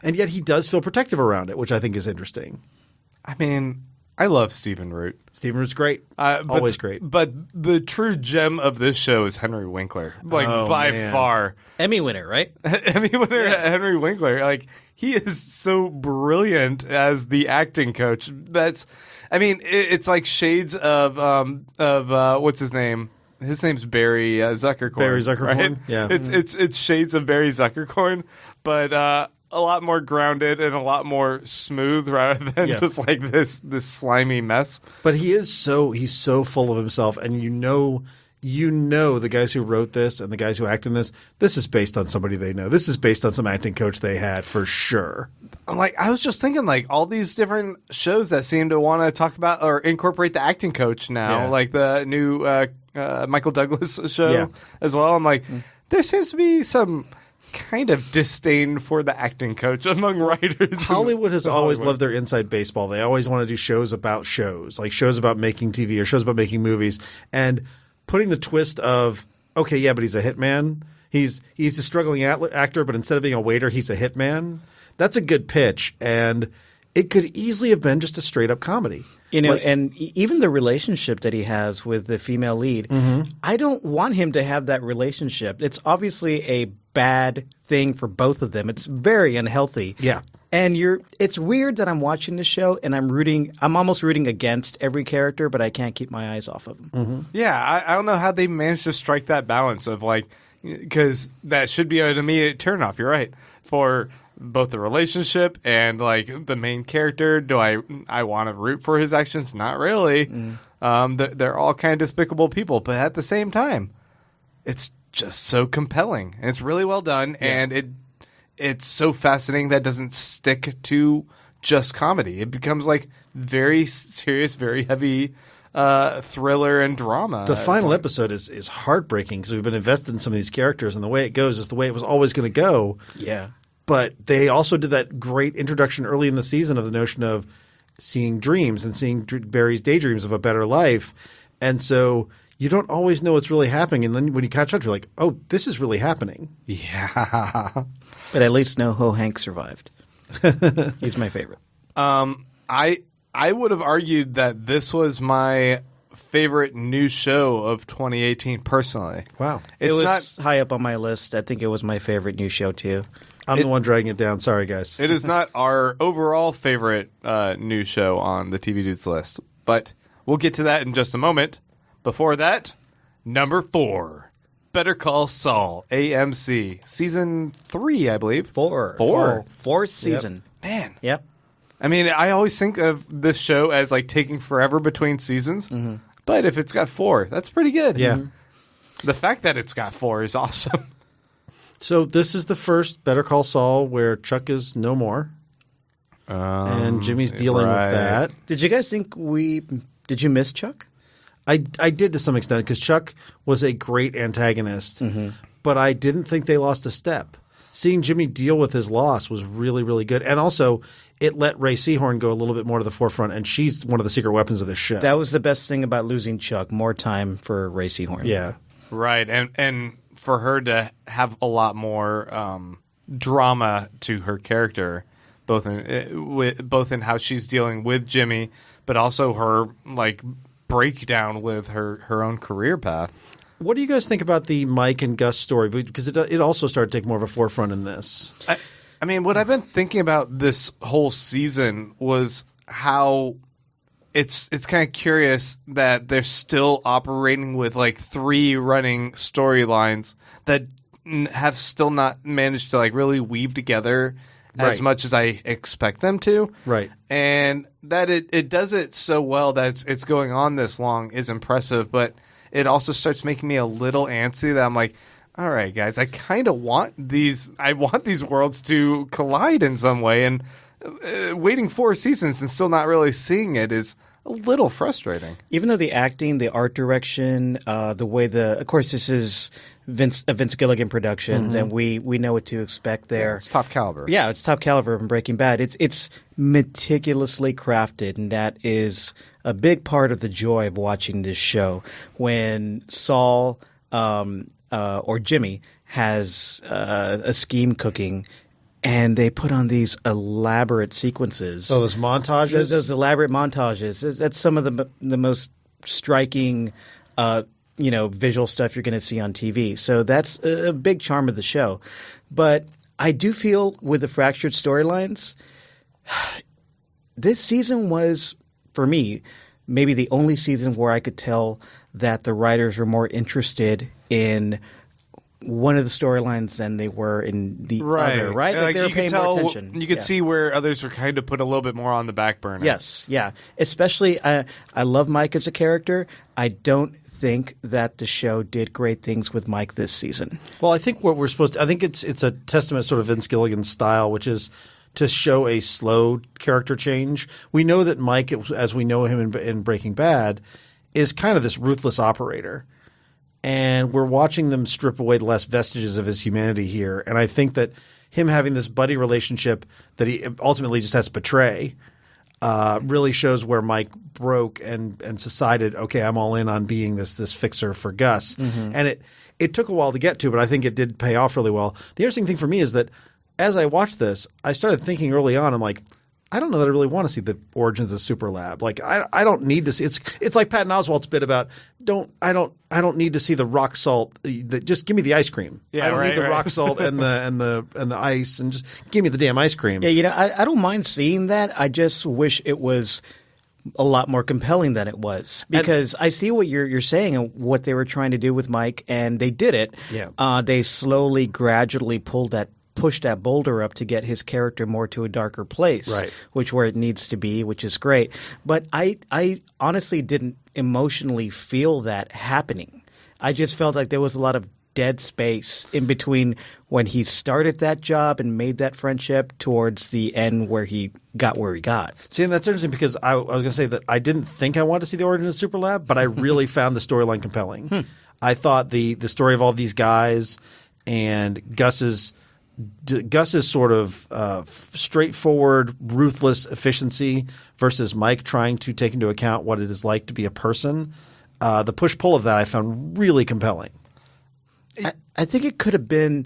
And yet he does feel protective around it, which I think is interesting. I mean, I love Stephen Root. Stephen Root's great. Always great. But the true gem of this show is Henry Winkler. Like, by man. far. Emmy winner, right? Emmy winner Henry Winkler. Like, he is so brilliant as the acting coach. It's like shades of what's his name? His name's Barry Zuckerkorn. Barry Zuckerkorn, right? yeah. It's shades of Barry Zuckerkorn, but a lot more grounded and a lot more smooth rather than just like this slimy mess. But he's so full of himself, and you know the guys who wrote this and the guys who act in this is based on somebody they know. This is based on some acting coach they had for sure. Like, I was just thinking, like, all these different shows that seem to want to talk about or incorporate the acting coach now, like the new Michael Douglas show as well. I'm like, there seems to be some kind of disdain for the acting coach among writers. Hollywood has always loved their inside baseball. They always want to do shows about shows, like shows about making TV or shows about making movies, and putting the twist of, okay, yeah, but he's a hitman. He's a struggling actor, but instead of being a waiter, he's a hitman. That's a good pitch, and it could easily have been just a straight up comedy. You know, and even the relationship that he has with the female lead, I don't want him to have that relationship. It's obviously a bad thing for both of them. It's very unhealthy. Yeah. And it's weird that I'm watching this show and I'm almost rooting against every character, but I can't keep my eyes off of them. Mm-hmm. Yeah, I don't know how they managed to strike that balance of, like, because that should be an immediate turnoff. You're right. For both the relationship and, like, the main character, do I want to root for his actions? Not really. They're all kind of despicable people, but at the same time, it's just so compelling. And it's really well done, and it's so fascinating that it doesn't stick to just comedy. It becomes, like, very serious, very heavy thriller and drama. The final episode is heartbreaking because we've been invested in some of these characters, and the way it goes is the way it was always going to go. Yeah. But they also did that great introduction early in the season of the notion of seeing dreams and seeing Barry's daydreams of a better life. And so you don't always know what's really happening. And then when you catch up, you're like, oh, this is really happening. Yeah. But at least no Ho Hank survived. He's my favorite. I would have argued that this was my favorite new show of 2018 personally. Wow. It was high up on my list. I think it was my favorite new show too. I'm the one dragging it down. Sorry, guys. It is not our overall favorite new show on the TV Dudes list, but we'll get to that in just a moment. Before that, number 4, Better Call Saul, AMC, season 3, I believe. 4. Fourth season. Yep. Man. Yep. I mean, I always think of this show as, like, taking forever between seasons, but if it's got 4, that's pretty good. Yeah. The fact that it's got 4 is awesome. So this is the first Better Call Saul where Chuck is no more, and Jimmy's dealing with that. Did you guys think did you miss Chuck? I did to some extent because Chuck was a great antagonist, but I didn't think they lost a step. Seeing Jimmy deal with his loss was really, really good. And also, it let Ray Seahorn go a little bit more to the forefront, and she's one of the secret weapons of this show. That was the best thing about losing Chuck, more time for Ray Seahorn. Yeah. Right, and for her to have a lot more drama to her character, both in how she's dealing with Jimmy, but also her, like, breakdown with her own career path. What do you guys think about the Mike and Gus story? Because it also started to take more of a forefront in this. I mean, what I've been thinking about this whole season was how it's kind of curious that they're still operating with, like, 3 running storylines that have still not managed to, like, really weave together as much as I expect them to. Right. And that it does it so well that it's going on this long is impressive, but it also starts making me a little antsy that I'm like, all right, guys, I kind of want these worlds to collide in some way, and waiting 4 seasons and still not really seeing it is a little frustrating. Even though the acting, the art direction, the way of course, this is Vince Gilligan Productions, and we know what to expect there. Yeah, it's top caliber. Yeah, it's top caliber from Breaking Bad. It's meticulously crafted, and that is a big part of the joy of watching this show. When Saul or Jimmy has a scheme cooking, and they put on these elaborate sequences. So those montages? Those elaborate montages. That's some of the most striking visual stuff you're going to see on TV. So that's a big charm of the show. But I do feel with the fractured storylines, this season was, for me, maybe the only season where I could tell that the writers were more interested in one of the storylines than they were in the other, right? Like they were paying more attention. You could see where others were kind of put a little bit more on the back burner. Yes, yeah. Especially, I love Mike as a character. I don't think that the show did great things with Mike this season. Well, I think what we're supposed to – I think it's a testament sort of Vince Gilligan's style, which is to show a slow character change. We know that Mike, as we know him in Breaking Bad, is kind of this ruthless operator. And we're watching them strip away the last vestiges of his humanity here. And I think that him having this buddy relationship that he ultimately just has to betray really shows where Mike broke and decided, okay, I'm all in on being this fixer for Gus. Mm-hmm. And it took a while to get to, but I think it did pay off really well. The interesting thing for me is that as I watched this, I started thinking early on, I'm like, I don't know that I really want to see the origins of Super Lab. Like I don't need to see it's like Patton Oswalt's bit about I don't need to see the rock salt. Just give me the ice cream. Yeah, I don't need the rock salt and the ice, and just give me the damn ice cream. Yeah, I don't mind seeing that. I just wish it was a lot more compelling than it was, because I see what you're saying and what they were trying to do with Mike, and they did it. Yeah. They slowly, gradually pushed that boulder up to get his character more to a darker place, right, which where it needs to be, which is great. But I honestly didn't emotionally feel that happening. I just felt like there was a lot of dead space in between when he started that job and made that friendship towards the end where he got where he got. See, and that's interesting because I was going to say that I didn't think I wanted to see the origin of Super Lab, but I really found the storyline compelling. I thought the story of all these guys and Gus's sort of straightforward, ruthless efficiency versus Mike trying to take into account what it is like to be a person. The push-pull of that I found really compelling. I think it could have been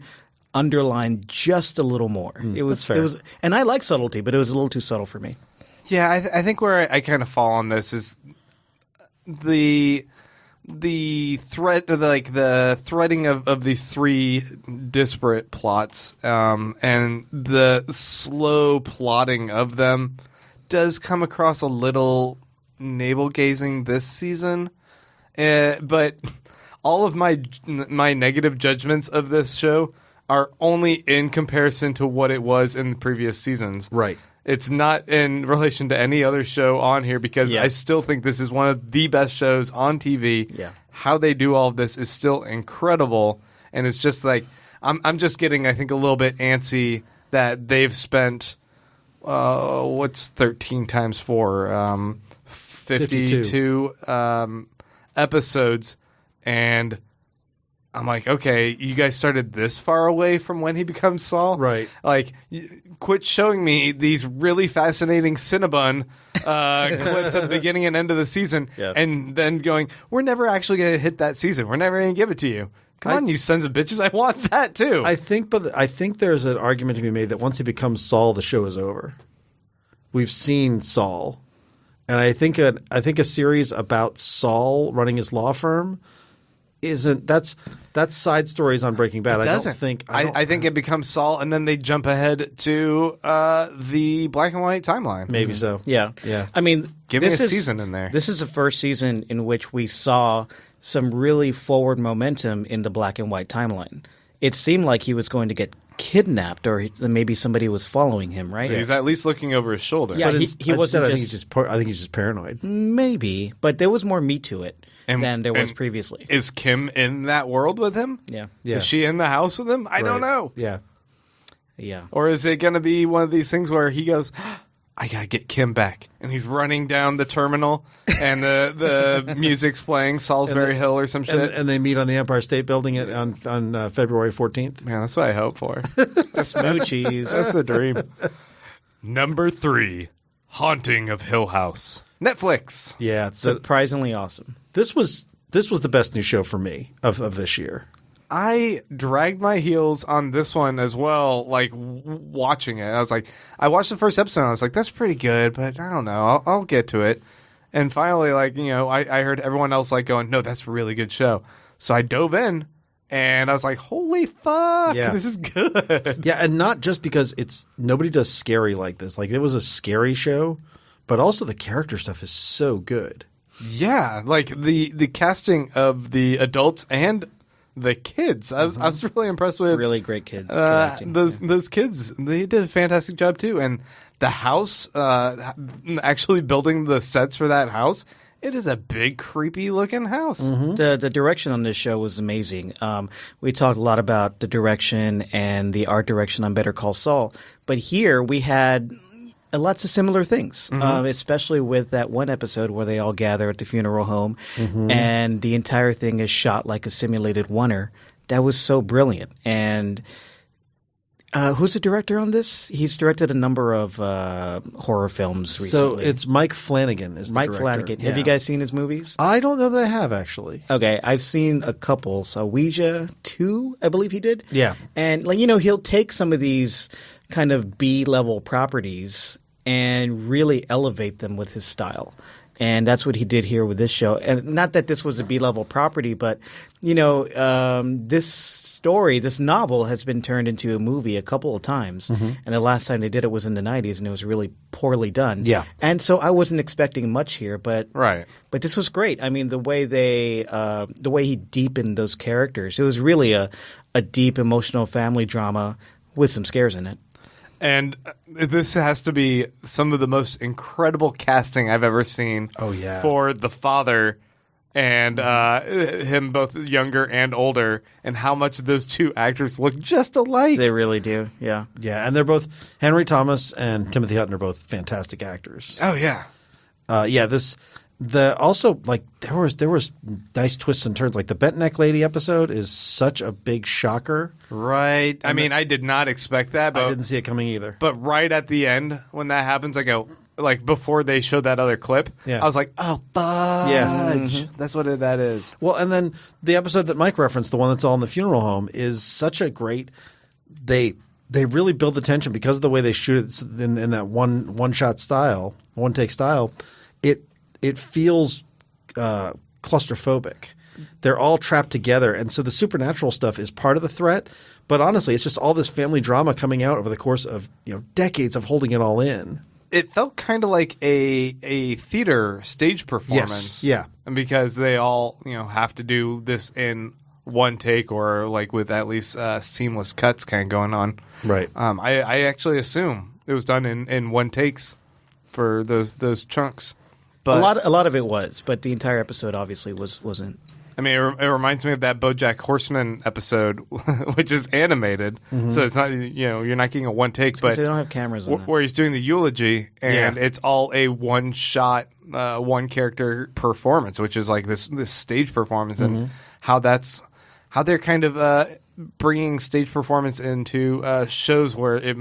underlined just a little more. It was, and I like subtlety, but it was a little too subtle for me. Yeah, I think where I kind of fall on this is the thread, like the threading of these three disparate plots, and the slow plotting of them does come across a little navel gazing this season. But all of my negative judgments of this show are only in comparison to what it was in the previous seasons. Right. It's not in relation to any other show on here, because I still think this is one of the best shows on TV. Yeah. How they do all of this is still incredible, and it's just like I'm just getting, I think, a little bit antsy that they've spent what's 13 times 4, 52 episodes, and I'm like, okay, you guys started this far away from when he becomes Saul? Right. Like, quit showing me these really fascinating Cinnabon clips at the beginning and end of the season, and then going, we're never actually going to hit that season. We're never going to give it to you. Come on, you sons of bitches. I want that, too. I think there's an argument to be made that once he becomes Saul, the show is over. We've seen Saul. And I think a series about Saul running his law firm that's side stories on Breaking Bad. I think it becomes Saul, and then they jump ahead to the black and white timeline. Maybe so. Yeah. I mean, give me a season in there. This is the first season in which we saw some really forward momentum in the black and white timeline. It seemed like he was going to get kidnapped, or maybe somebody was following him, right? He's at least looking over his shoulder. Yeah, he wasn't. I think he's just paranoid. Maybe, but there was more meat to it than there was previously. Is Kim in that world with him? Yeah. Is she in the house with him? I don't know. Yeah. Or is it going to be one of these things where he goes, I got to get Kim back, and he's running down the terminal, and the music's playing Salisbury Hill or some shit. And they meet on the Empire State Building on February 14th. Man, that's what I hope for. Smoochies. That's the dream. Number 3, Haunting of Hill House. Netflix. Yeah. Surprisingly awesome. This was the best new show for me of this year. I dragged my heels on this one as well, like watching it. I was like, I watched the first episode and I was like, that's pretty good, but I don't know. I'll get to it. And finally, like, I heard everyone else like going, no, that's a really good show. So I dove in and I was like, holy fuck, this is good. Yeah, and not just because nobody does scary like this. Like, it was a scary show, but also the character stuff is so good. Yeah, like the casting of the adults and the kids. I was really impressed with Really great kid. acting. those kids. They did a fantastic job too. And the house, actually building the sets for that house, it is a big, creepy looking house. The direction on this show was amazing. We talked a lot about the direction and the art direction on Better Call Saul, but here we had lots of similar things, especially with that one episode where they all gather at the funeral home and the entire thing is shot like a simulated oneer. That was so brilliant. And who's the director on this? He's directed a number of horror films recently. So it's Mike Flanagan is the Mike director. Flanagan. Have you guys seen his movies? I don't know that I have, actually. Okay, I've seen a couple. So Ouija 2, I believe he did. Yeah. And he'll take some of these kind of B-level properties and really elevate them with his style. And that's what he did here with this show. And not that this was a B-level property, but, this story, this novel has been turned into a movie a couple of times. And the last time they did it was in the 90s, and it was really poorly done. Yeah. And so I wasn't expecting much here, but Right. But this was great. I mean, the way he deepened those characters, it was really a deep emotional family drama with some scares in it. And this has to be some of the most incredible casting I've ever seen. Oh, yeah. For the father and him both younger and older, and how much those two actors look just alike. They really do, yeah. Yeah, and they're both Henry Thomas and Timothy Hutton are both fantastic actors. Oh yeah. There was nice twists and turns. Like the bent neck lady episode is such a big shocker. Right. I mean, I did not expect that, but I didn't see it coming either. But right at the end, when that happens, I go, like, before they showed that other clip, Yeah. I was like, oh, fudge. Yeah. That's what that is. Well, and then the episode that Mike referenced, the one that's all in the funeral home, is such a great. They really build the tension because of the way they shoot it in that one shot style, one take style. It feels claustrophobic. They're all trapped together, and so the supernatural stuff is part of the threat. But honestly, it's just all this family drama coming out over the course of decades of holding it all in. It felt kind of like a theater stage performance. Yes. Yeah. And because they all have to do this in one take, or like with at least seamless cuts kind of going on. Right. I actually assume it was done in one takes for those chunks. But A lot of it was, but the entire episode obviously wasn't. I mean, it reminds me of that BoJack Horseman episode, which is animated, so it's not you're not getting a one take, but they don't have cameras on that. where he's doing the eulogy, and it's all a one shot, one character performance, which is like this stage performance, and how they're kind of bringing stage performance into shows where it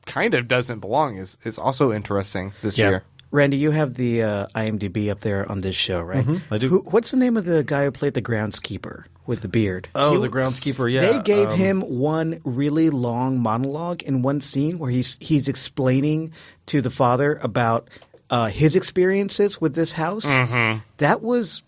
kind of doesn't belong is also interesting this year. Randy, you have the IMDb up there on this show, right? I do. What's the name of the guy who played the groundskeeper with the beard? Oh, the groundskeeper, yeah. They gave him one really long monologue in one scene where he's explaining to the father about his experiences with this house. That was,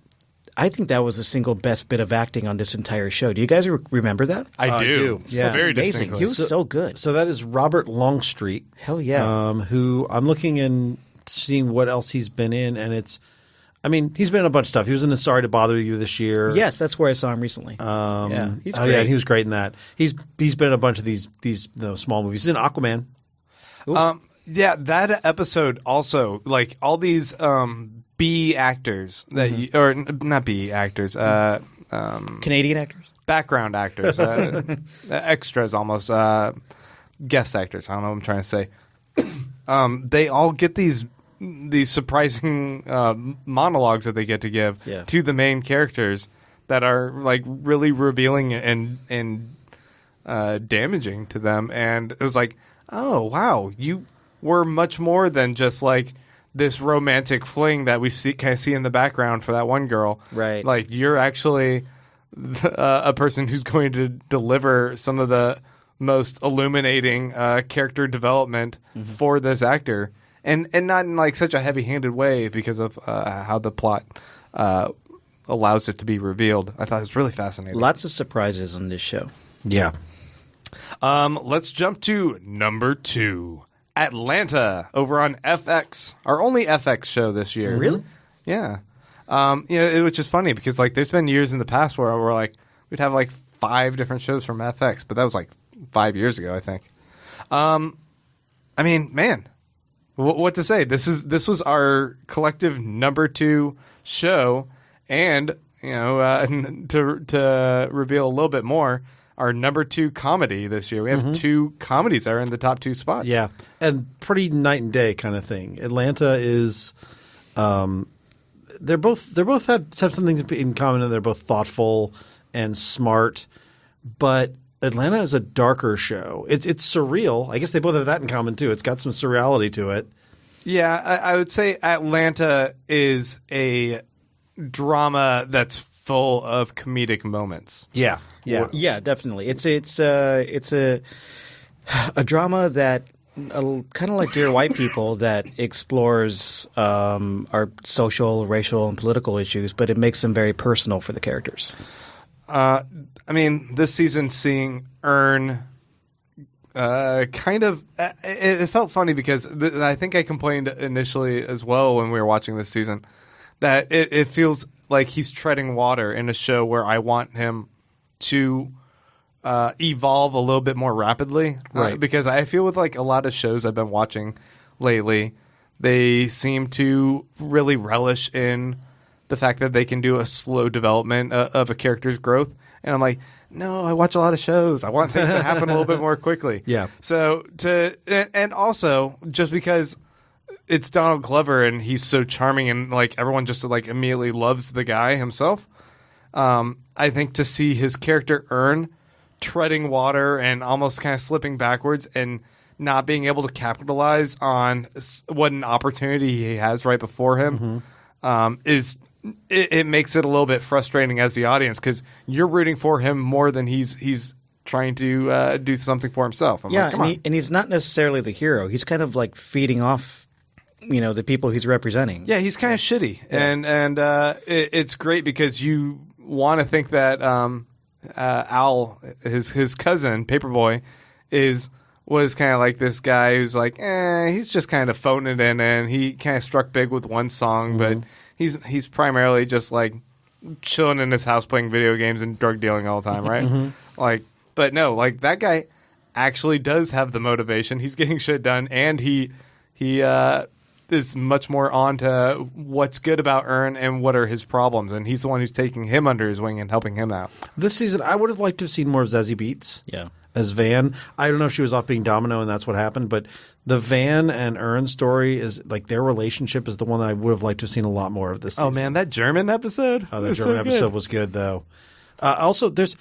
I think that was the single best bit of acting on this entire show. Do you guys remember that? I do. Yeah. Very Amazing. distinctly. He was so good. So that is Robert Longstreet. Hell yeah. Who I'm looking and seeing what else he's been in, and he's been in a bunch of stuff. He was in the Sorry to Bother You this year. Yes, that's where I saw him recently. He's great. Yeah, and he was great in that. He's been in a bunch of these small movies. He's in Aquaman. Yeah, that episode also, like all these B actors that or not B actors, Canadian actors? background actors, extras almost, guest actors. I don't know what I'm trying to say. They all get these surprising monologues that they get to give to the main characters that are like really revealing and damaging to them. And it was like, oh wow, you were much more than just like this romantic fling that we kind of see in the background for that one girl. Right. Like you're actually a person who's going to deliver some of the most illuminating character development for this actor, and not in like such a heavy-handed way because of how the plot allows it to be revealed. I thought it was really fascinating. Lots of surprises on this show. Yeah. Let's jump to number 2. Atlanta over on FX. Our only FX show this year. Really? Yeah. It was just funny because like there's been years in the past where we're like we'd have like 5 different shows from FX, but that was like 5 years ago, I think. I mean, man, what to say? This was our collective number 2 show, and to reveal a little bit more, our number 2 comedy this year. We have 2 comedies that are in the top 2 spots. Yeah, and pretty night and day kind of thing. Atlanta is, they both have some things in common, and they're both thoughtful and smart. But Atlanta is a darker show. It's surreal. I guess they both have that in common too. It's got some surreality to it. Yeah, I would say Atlanta is a drama that's full of comedic moments. Yeah, Yeah, definitely. It's a drama that kind of like Dear White People that explores our social, racial, and political issues, but it makes them very personal for the characters. I mean, this season seeing Earn kind of it felt funny because I think I complained initially as well when we were watching this season that it feels like he's treading water in a show where I want him to evolve a little bit more rapidly. Right. Because I feel with like a lot of shows I've been watching lately, they seem to really relish in the fact that they can do a slow development of a character's growth. And I'm like, no, I watch a lot of shows. I want things to happen a little bit more quickly. Yeah. So and also just because it's Donald Glover and he's so charming and like everyone just like immediately loves the guy himself. I think to see his character Earn treading water and almost kind of slipping backwards and not being able to capitalize on what an opportunity he has right before him it makes it a little bit frustrating as the audience because you're rooting for him more than he's trying to do something for himself. I'm like, come on. And he's not necessarily the hero. He's kind of like feeding off, the people he's representing. Yeah, he's kind of shitty, and it's great because you want to think that Al, his cousin Paperboy, was kind of like this guy who's like, he's just kind of phoning it in, and he kind of struck big with one song, but he's primarily just like chilling in his house playing video games and drug dealing all the time, right? Like, but no, like that guy actually does have the motivation. He's getting shit done, and he is much more on to what's good about Earn and what are his problems, and he's the one who's taking him under his wing and helping him out. This season, I would have liked to have seen more of Zazie Beetz. Yeah. As Van. I don't know if she was off being Domino and that's what happened, but the Van and Earn story is like their relationship is the one that I would have liked to have seen a lot more of this season. Oh man, that German episode? Oh, that German episode was good though. Also, there's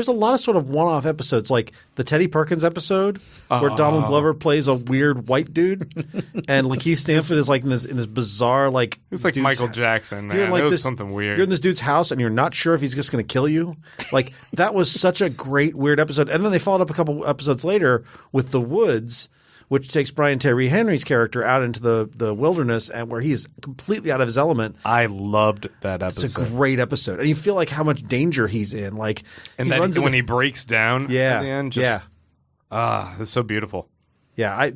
a lot of sort of one-off episodes, like the Teddy Perkins episode where Donald Glover plays a weird white dude, and Lakeith Stanfield is like in this bizarre like. It was like Michael Jackson, man. Like it was something weird. You're in this dude's house and you're not sure if he's just going to kill you. Like that was such a great weird episode, and then they followed up a couple episodes later with The Woods, which takes Brian Tyree Henry's character out into the wilderness and where he is completely out of his element. I loved that episode. It's a great episode. And you feel like how much danger he's in. Like, and then when he breaks down at the end. It's so beautiful. Yeah,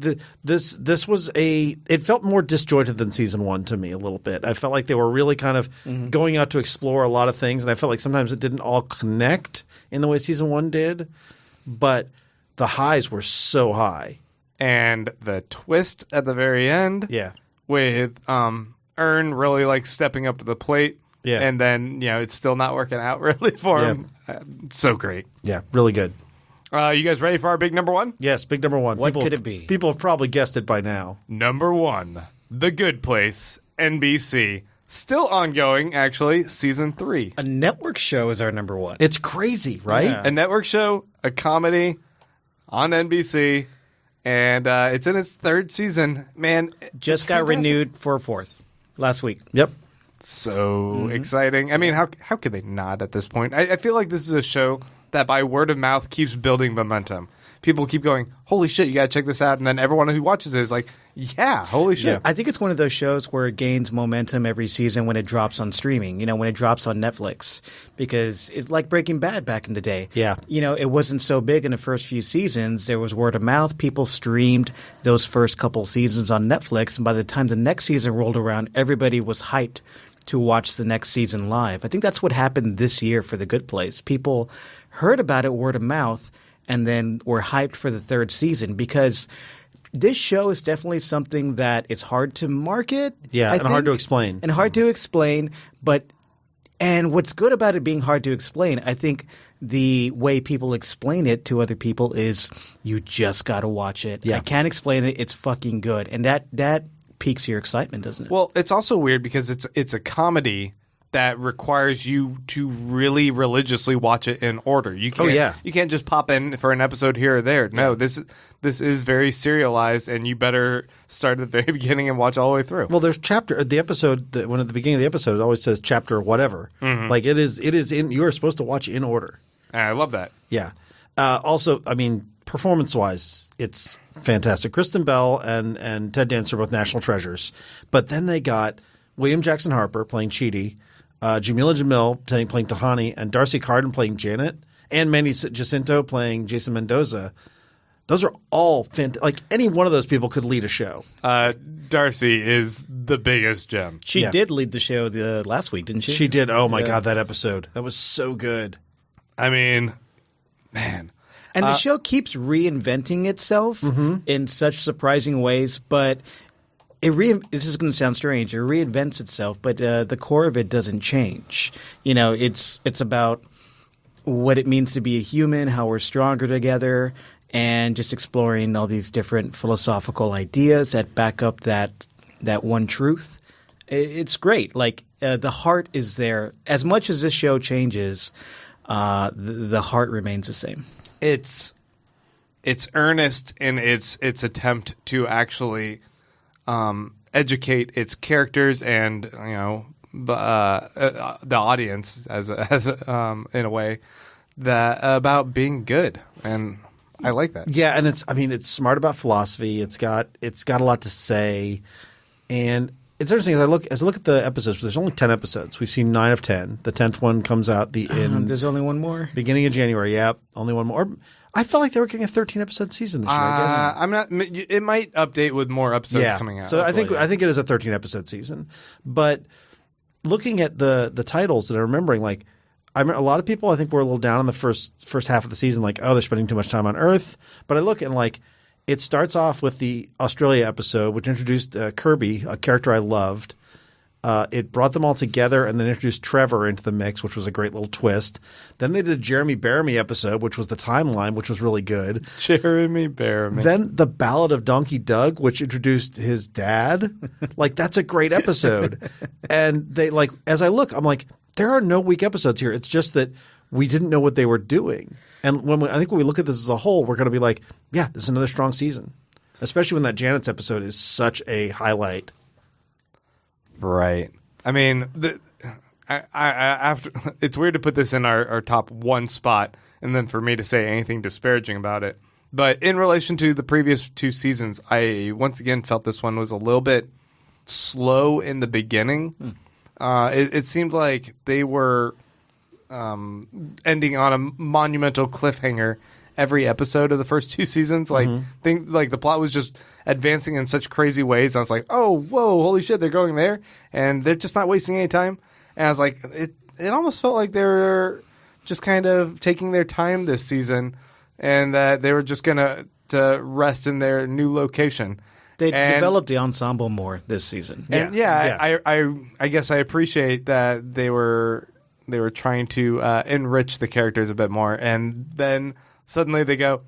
this was it felt more disjointed than season 1 to me a little bit. I felt like they were really kind of going out to explore a lot of things, and I felt like sometimes it didn't all connect in the way season 1 did, but the highs were so high. And the twist at the very end, with Earn really like stepping up to the plate, and then it's still not working out really for him. So great, really good. You guys ready for our big number 1? Yes, big number 1. What could it be? People have probably guessed it by now. Number 1, The Good Place, NBC, still ongoing. Actually, season 3. A network show is our number 1. It's crazy, right? Yeah. A network show, a comedy on NBC. And it's in its 3rd season. Man, just got renewed for a 4th last week. Yep. so exciting. I mean, how could they not at this point? I feel like this is a show that by word of mouth keeps building momentum. People keep going, holy shit, you got to check this out. And then everyone who watches it is like, yeah, holy shit. Yeah. I think it's one of those shows where it gains momentum every season when it drops on streaming, when it drops on Netflix. Because it's like Breaking Bad back in the day. Yeah. It wasn't so big in the first few seasons. There was word of mouth. People streamed those first couple seasons on Netflix. And by the time the next season rolled around, everybody was hyped to watch the next season live. I think that's what happened this year for The Good Place. People heard about it word of mouth and then were hyped for the third season because this show is definitely something that is hard to market. Yeah, and hard to explain. And hard to explain. And what's good about it being hard to explain, I think the way people explain it to other people is you just got to watch it. Yeah. I can't explain it. It's fucking good. And that piques your excitement, doesn't it? Well, it's also weird because it's a comedy that requires you to really religiously watch it in order. You can't, you can't just pop in for an episode here or there. No, this is very serialized, and you better start at the very beginning and watch all the way through. Well, there's the episode when at the beginning of the episode it always says chapter whatever. Like it is in. You are supposed to watch in order. And I love that. Yeah. Also, I mean, performance-wise, it's fantastic. Kristen Bell and Ted Danson are both national treasures, but then they got William Jackson Harper playing Chidi. Jamila Jamil playing Tahani, and Darcy Carden playing Janet, and Manny Jacinto playing Jason Mendoza. Those are all fantastic. Like any one of those people could lead a show. Darcy is the biggest gem. She did lead the show last week, didn't she? She did. Oh my God, that episode. That was so good. I mean, man. And the show keeps reinventing itself in such surprising ways, but this is going to sound strange. It reinvents itself, but the core of it doesn't change. It's about what it means to be a human, how we're stronger together, and just exploring all these different philosophical ideas that back up that one truth. It's great. Like the heart is there. As much as this show changes, the heart remains the same. It's earnest in its attempt to actually educate its characters and the audience as in a way that about being good, and I like that. Yeah, and it's smart about philosophy. It's got a lot to say, and it's interesting as I look at the episodes. There's only 10 episodes. We've seen 9 of 10. The 10th one comes out there's only one more beginning of January. Yeah, only one more. I felt like they were getting a 13-episode season this year. I guess I'm not. It might update with more episodes coming out. So I think it is a 13-episode season. But looking at the titles and remembering, like a lot of people, I think were a little down in the first half of the season, like, oh, they're spending too much time on Earth. But I look and like it starts off with the Australia episode, which introduced Kirby, a character I loved. It brought them all together and then introduced Trevor into the mix, which was a great little twist. Then they did a Jeremy Bearimy episode, which was the timeline, which was really good. Jeremy Bearimy. Then the Ballad of Donkey Doug, which introduced his dad. Like, that's a great episode. And they as I look, I'm like, there are no weak episodes here. It's just that we didn't know what they were doing. And I think when we look at this as a whole, we're going to be like, yeah, this is another strong season. Especially when that Janet's episode is such a highlight. Right. I mean, after it's weird to put this in our top one spot, and then for me to say anything disparaging about it. But in relation to the previous 2 seasons, I once again felt this one was a little bit slow in the beginning. It seemed like they were ending on a monumental cliffhanger every episode of the first 2 seasons. Like the plot was just advancing in such crazy ways. I was like, oh, whoa, holy shit, they're going there, and they're just not wasting any time. And I was like, it almost felt like they were just kind of taking their time this season, and that they were just gonna to rest in their new location. They developed the ensemble more this season. And I guess I appreciate that they were trying to enrich the characters a bit more, and then suddenly they go,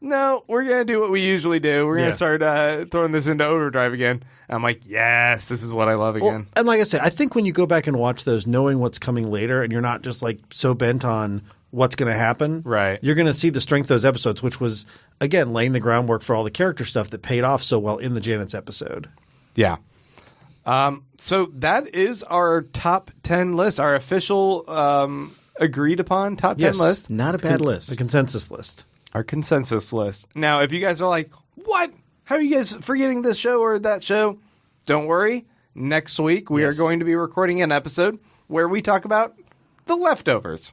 no, we're going to do what we usually do. We're going to start throwing this into overdrive again. And I'm like, yes, this is what I love again. Well, and like I said, I think when you go back and watch those, knowing what's coming later, and you're not just like so bent on what's going to happen, right? You're going to see the strength of those episodes, which was, again, laying the groundwork for all the character stuff that paid off so well in the Janet's episode. Yeah. So that is our top 10 list, our official agreed upon top 10 list. Not a bad list. The consensus list. Our consensus list. Now, if you guys are like, what? How are you guys forgetting this show or that show? Don't worry. Next week, we are going to be recording an episode where we talk about The Leftovers.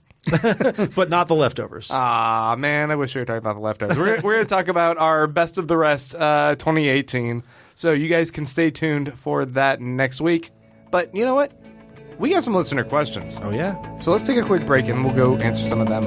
But not The Leftovers. Ah, man, I wish we were talking about The Leftovers. We're going to talk about our Best of the Rest 2018. So you guys can stay tuned for that next week. But you know what? We got some listener questions. Oh, yeah? So let's take a quick break and we'll go answer some of them.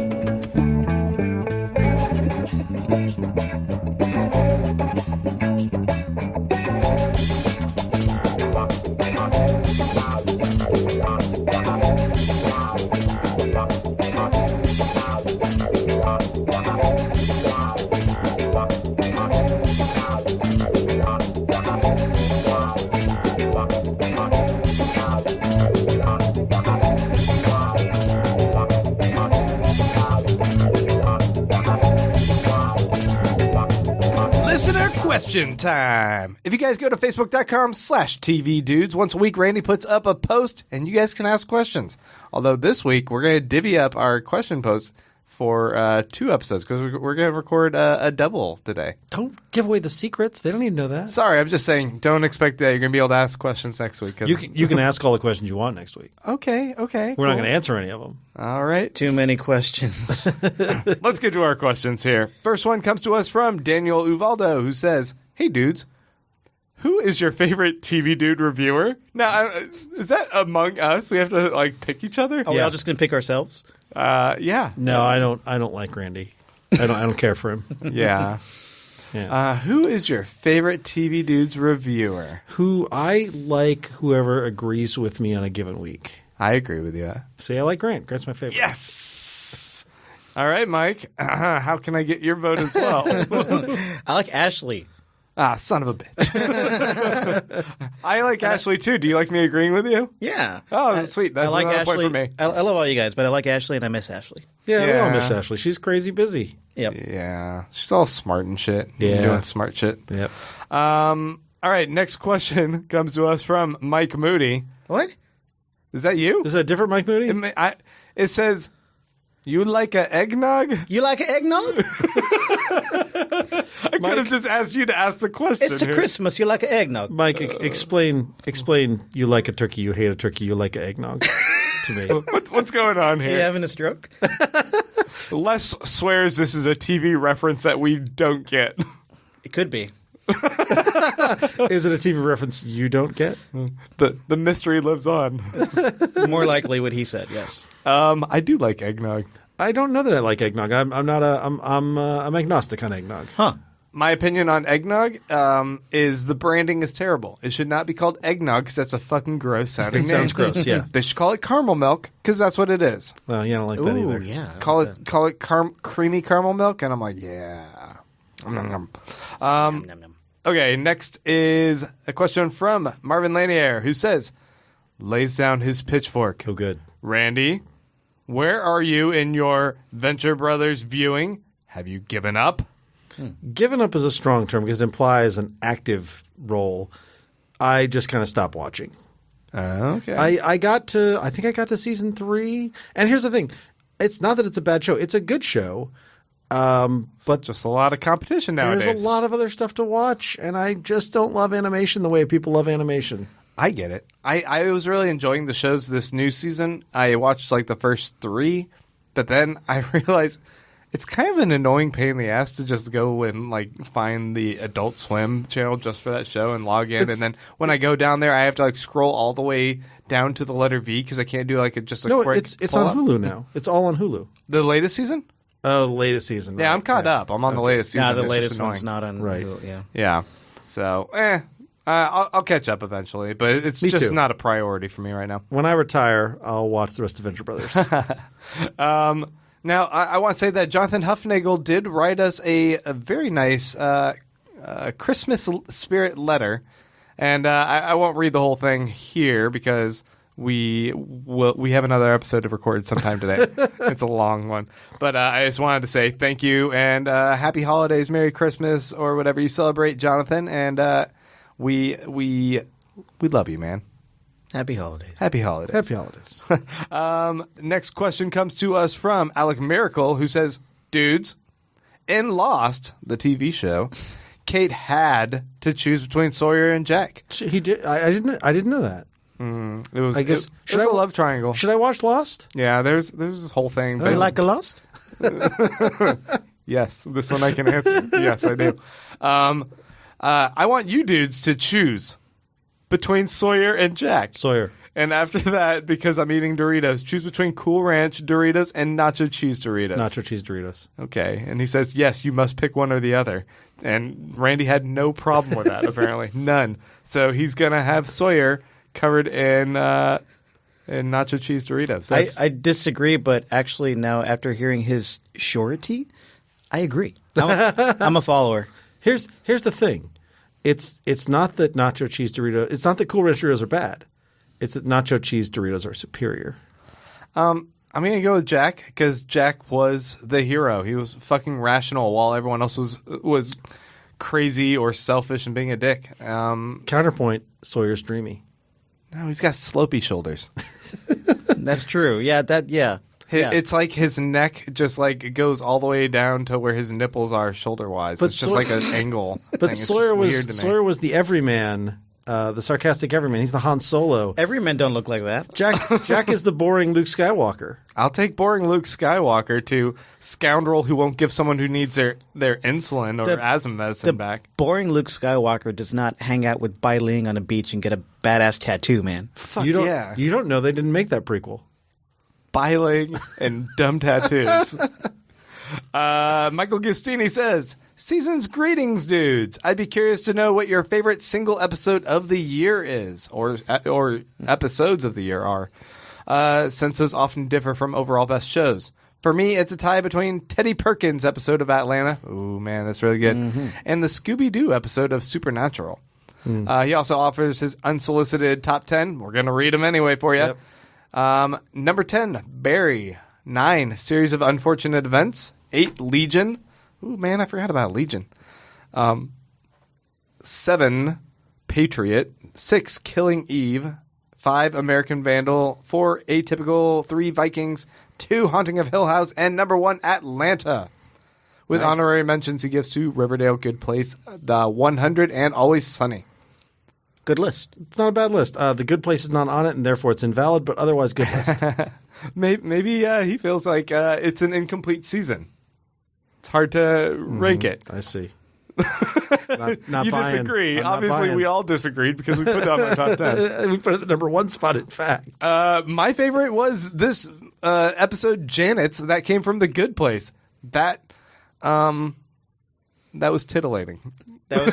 Listener question time. If you guys go to facebook.com/TV Dudes, once a week Randy puts up a post and you guys can ask questions. Although this week we're going to divvy up our question post for 2 episodes because we're going to record a double today. Don't give away the secrets. They don't even know that. Sorry, I'm just saying don't expect that you're going to be able to ask questions next week. You can ask all the questions you want next week. Okay. We're not going to answer any of them. All right. Too many questions. Let's get to our questions here. First one comes to us from Daniel Uvaldo, who says, "Hey, dudes, who is your favorite TV Dude reviewer?" Now, is that among us? We have to pick each other. Are we all just going to pick ourselves? Yeah. No, I don't like Randy. I don't care for him. Yeah. Yeah. Who is your favorite TV Dudes reviewer? Who I like whoever agrees with me on a given week. I agree with you. See, I like Grant. Grant's my favorite. Yes. All right, Mike. How can I get your vote as well? I like Ashley. Ah, son of a bitch. I like Ashley, too. Do you like me agreeing with you? Yeah. Oh, sweet. That's I like another Ashley. point for me. I love all you guys, but I like Ashley and I miss Ashley. Yeah, we all Yeah. miss Ashley. She's crazy busy. Yep. Yeah. She's all smart and shit. Yeah. Doing smart shit. Yep. All right. Next question comes to us from Mike Moody. What? Is that you? Is that a different Mike Moody? It says, "You like a eggnog?" You like eggnog? I could have just asked you to ask the question. It's a here. Christmas. You like eggnog? Mike, explain. You like a turkey, you hate a turkey, you like an eggnog to me. What's going on Are you here? having a stroke? Les swears this is a TV reference that we don't get. It could be. Is it a TV reference you don't get? The mystery lives on. More likely what he said, yes. I do like eggnog. I don't know that I like eggnog. I'm agnostic on eggnog. Huh. My opinion on eggnog is the branding is terrible. It should not be called eggnog because that's a fucking gross sounding It name. sounds gross. Yeah. They should call it caramel milk because that's what it is. Well, yeah, I don't like that Ooh, either. yeah. Call it creamy caramel milk, and I'm like, yeah. Nom, nom, nom. Okay, next is a question from Marvin Lanier, who says, lays down his pitchfork. Oh, good. Randy, where are you in your Venture Brothers viewing? Have you given up? Given up is a strong term because it implies an active role. I just kind of stopped watching. Okay. I think I got to season 3. And here's the thing. It's not that it's a bad show. It's a good show. But just a lot of competition nowadays. there's a lot of other stuff to watch, and I just don't love animation the way people love animation. I get it. I was really enjoying the shows this new season. I watched the first 3, but then I realized it's kind of an annoying pain in the ass to just go and find the Adult Swim channel just for that show and log in. And then when I go down there, I have to scroll all the way down to the letter V because I can't do quick. It's on Hulu now. It's all on Hulu. The latest season? Oh, the latest season. Yeah, right. I'm caught up. I'm on the latest season. Nah, the It's latest just one's annoying. not on Right. Hulu, yeah. Yeah. So, I'll catch up eventually, but it's Me just too. not a priority for me right now. When I retire, I'll watch the rest of Venture Brothers. Now, I want to say that Jonathan Huffnagel did write us a very nice Christmas spirit letter, and I won't read the whole thing here because we have another episode to record sometime today. It's a long one, but I just wanted to say thank you and happy holidays, Merry Christmas, or whatever you celebrate, Jonathan, and we we love you, man. Happy holidays. Happy holidays. Happy holidays. Next question comes to us from Alec Miracle, who says, dudes, in Lost, the TV show, Kate had to choose between Sawyer and Jack. He did. I didn't know that. It was, I guess it was a love triangle. Should I watch Lost? Yeah, there's this whole thing. You like a Lost? Yes, this one I can answer. Yes, I do. I want you dudes to choose between Sawyer and Jack. Sawyer. And after that, because I'm eating Doritos, choose between Cool Ranch Doritos and Nacho Cheese Doritos. Nacho cheese Doritos. Okay. And he says, yes, you must pick one or the other. And Randy had no problem with that, apparently. None. So he's going to have Sawyer covered in Nacho Cheese Doritos. I disagree, but actually now after hearing his surety, I agree. I'm a follower. Here's the thing. It's not that nacho cheese Doritos. It's not that Cool Ranch Doritos are bad. It's that nacho cheese Doritos are superior. I'm going to go with Jack because Jack was the hero. He was fucking rational while everyone else was crazy or selfish and being a dick. Counterpoint, Sawyer's dreamy. No, he's got slopey shoulders. That's true. Yeah, Yeah. It's like his neck just like goes all the way down to where his nipples are shoulder wise. It's just like an angle. But thing. Sawyer It's Sawyer was the everyman, the sarcastic everyman. He's the Han Solo. every man don't look like that. Jack is the boring Luke Skywalker. I'll take boring Luke Skywalker to scoundrel who won't give someone who needs their insulin or asthma medicine back. Boring Luke Skywalker does not hang out with Bai Ling on a beach and get a badass tattoo, man. Fuck You don't. yeah. You don't know they didn't make that prequel. Biling and dumb tattoos. Michael Gistini says, Season's greetings, dudes. I'd be curious to know what your favorite single episode of the year is, or episodes of the year are, since those often differ from overall best shows. For me, it's a tie between Teddy Perkins' episode of Atlanta. Ooh, man, that's really good. And the Scooby-Doo episode of Supernatural. He also offers his unsolicited top 10. We're going to read them anyway for you. Yep. Number 10, Barry. 9, Series of Unfortunate Events. 8, Legion. Ooh, man, I forgot about Legion. 7, Patriot. 6, Killing Eve. 5, American Vandal. 4, Atypical. 3, Vikings. 2, Haunting of Hill House. And number 1, Atlanta. With honorary mentions he gives to Riverdale, Good Place, The 100, and Always Sunny. Good list. It's not a bad list. The Good Place is not on it, and therefore it's invalid, but otherwise good list. Maybe he feels like it's an incomplete season. It's hard to rank it. I see. Not You buying. disagree. I'm not Obviously, buying. we all disagreed because we put it on our top 10. We put it at the number 1 spot, in fact. My favorite was this episode, Janet's, that came from The Good Place. That was titillating. That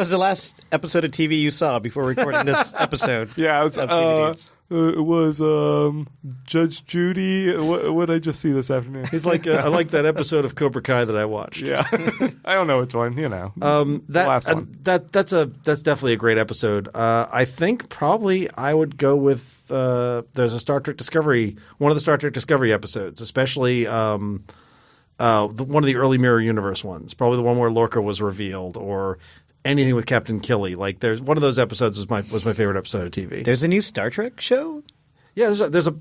was the last episode of TV you saw before recording this episode. Yeah, it was Judge Judy. What did I just see this afternoon? He's like, I like that episode of Cobra Kai that I watched. Yeah, I don't know which one. You know, That last one. that's definitely a great episode. I think probably I would go with there's a Star Trek Discovery, one of the Star Trek Discovery episodes, especially one of the early Mirror Universe ones, probably the one where Lorca was revealed, or anything with Captain Killy. Like, there's one of those episodes was my favorite episode of TV. There's a new Star Trek show? Yeah, there's a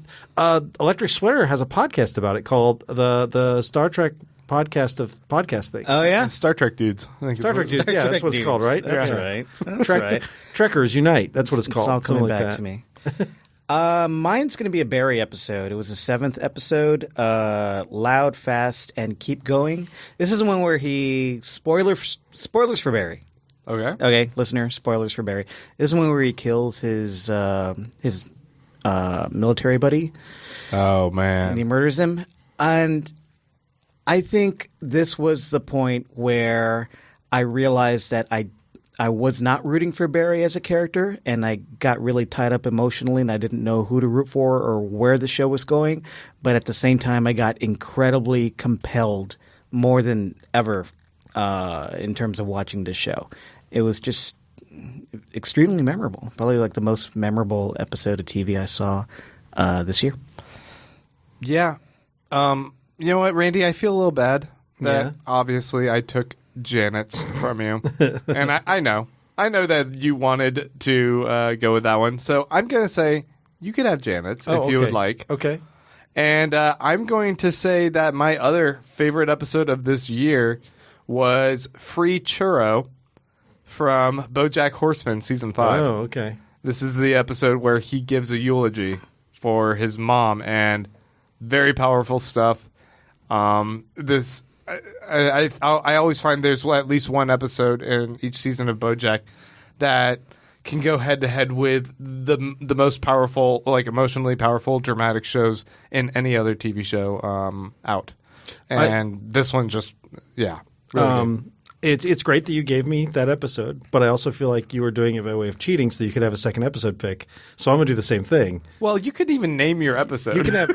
Electric Sweater has a podcast about it called the Star Trek podcast of podcast things. Oh, yeah? Star Trek dudes. I think Star Trek dudes. Yeah, that's what it's called, right? That's Yeah. right. That's right. Trekkers Unite. That's what it's called. It's all coming Something like back that. to me. Mine's going to be a Barry episode. It was the 7th episode. Loud, Fast, and Keep Going. This is the one where he spoilers for Barry. Okay. Okay, listener, spoilers for Barry. This is one where he kills his military buddy. Oh And man. he murders him. And I think this was the point where I realized that I was not rooting for Barry as a character, and I got really tied up emotionally, and I didn't know who to root for or where the show was going. But at the same time, I got incredibly compelled more than ever in terms of watching this show. It was just extremely memorable. Probably like the most memorable episode of TV I saw this year. Yeah. You know what, Randy? I feel a little bad that Yeah. obviously I took Janet's from you, and I know I know that you wanted to go with that one, so I'm going to say you could have Janet's if you would like. Okay. And I'm going to say that my other favorite episode of this year was Free Churro from BoJack Horseman Season 5. Oh, okay. This is the episode where he gives a eulogy for his mom, and very powerful stuff. I always find there's at least one episode in each season of BoJack that can go head to head with the most powerful, like emotionally powerful, dramatic shows in any other TV show out. And this one just, really good. It's great that you gave me that episode, but I also feel like you were doing it by way of cheating so that you could have a second episode pick. So I'm going to do the same thing. Well, you could even name your episode. You can have.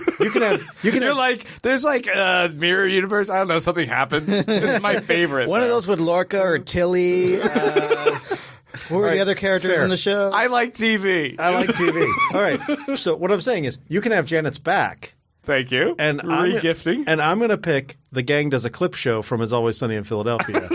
You're like, there's like a mirror universe. I don't know. Something happens. This is my favorite. One of those with Lorca or Tilly. What were the other characters in the show? I like TV. I like TV. All right. So what I'm saying is you can have Janet's back. Thank you. And re-gifting. And I'm going to pick The Gang Does a Clip Show from It's Always Sunny in Philadelphia.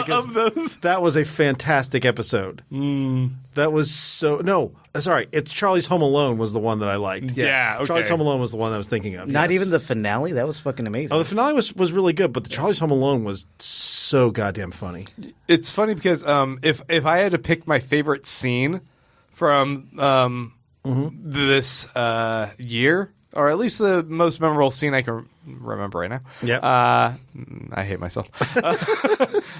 Of those. That was a fantastic episode. That was so... No, sorry. It's Charlie's Home Alone was the one that I liked. Yeah, okay. Charlie's Home Alone was the one I was thinking of. Not yes. even the finale? That was fucking amazing. Oh, the finale was really good, but the Charlie's Home Alone was so goddamn funny. It's funny because if I had to pick my favorite scene from this year... or at least the most memorable scene I can remember right now. Yeah. I hate myself.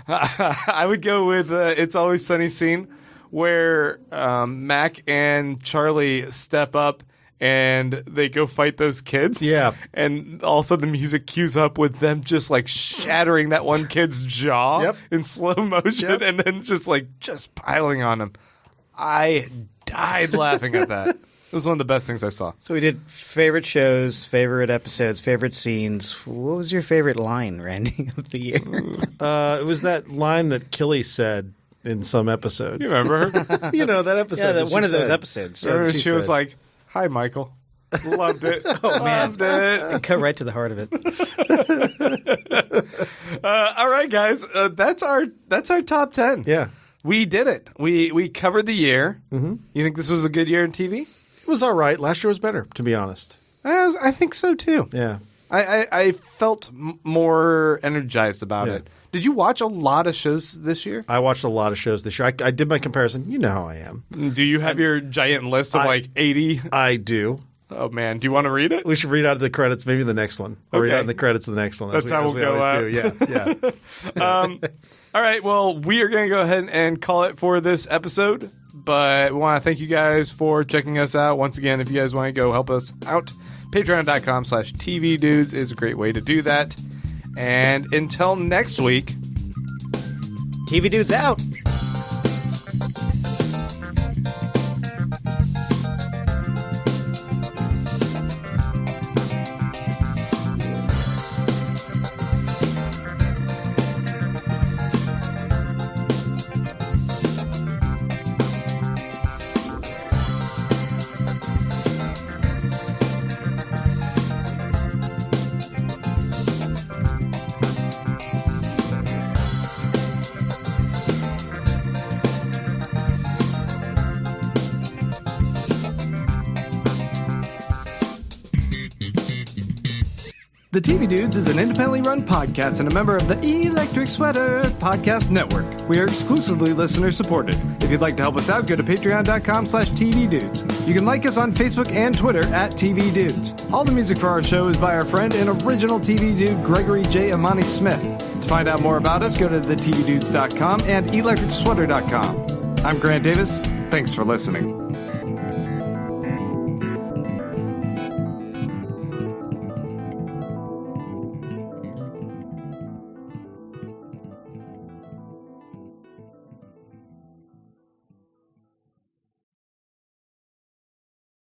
I would go with It's Always Sunny scene where Mac and Charlie step up and they go fight those kids. Yeah. And all of a sudden the music cues up with them just like shattering that one kid's jaw in slow motion and then just piling on him. I died laughing at that. It was one of the best things I saw. So we did favorite shows, favorite episodes, favorite scenes. What was your favorite line, Randy, of the year? It was that line that Killy said in some episode. You remember her? You know, that episode. Yeah, one of those said. episodes. Yeah, she was like, "Hi, Michael. Loved it. Oh, man. Loved it." Cut right to the heart of it. All right, guys. That's our top 10. Yeah. We did it. We covered the year. Mm-hmm. You think this was a good year in TV? It was all right. Last year was better, to be honest. I think so, too. Yeah. I felt more energized about it. Did you watch a lot of shows this year? I watched a lot of shows this year. I did my comparison. You know how I am. Do you have your giant list of 80? I do. Oh, man. Do you want to read it? We should read out the credits, maybe the next one. I'll read out in the credits of the next one. That's how we'll go out. Yeah. All right. Well, we are going to go ahead and call it for this episode. But we want to thank you guys for checking us out. Once again, if you guys want to go help us out, patreon.com/tvdudes is a great way to do that. And until next week, TV Dudes out. The TV Dudes is an independently run podcast and a member of the Electric Sweater Podcast Network. We are exclusively listener supported. If you'd like to help us out, go to patreon.com/tvdudes. You can like us on Facebook and Twitter @TV Dudes. All the music for our show is by our friend and original TV dude, Gregory J. Amani Smith. To find out more about us, go to thetvdudes.com and electricsweater.com. I'm Grant Davis. Thanks for listening.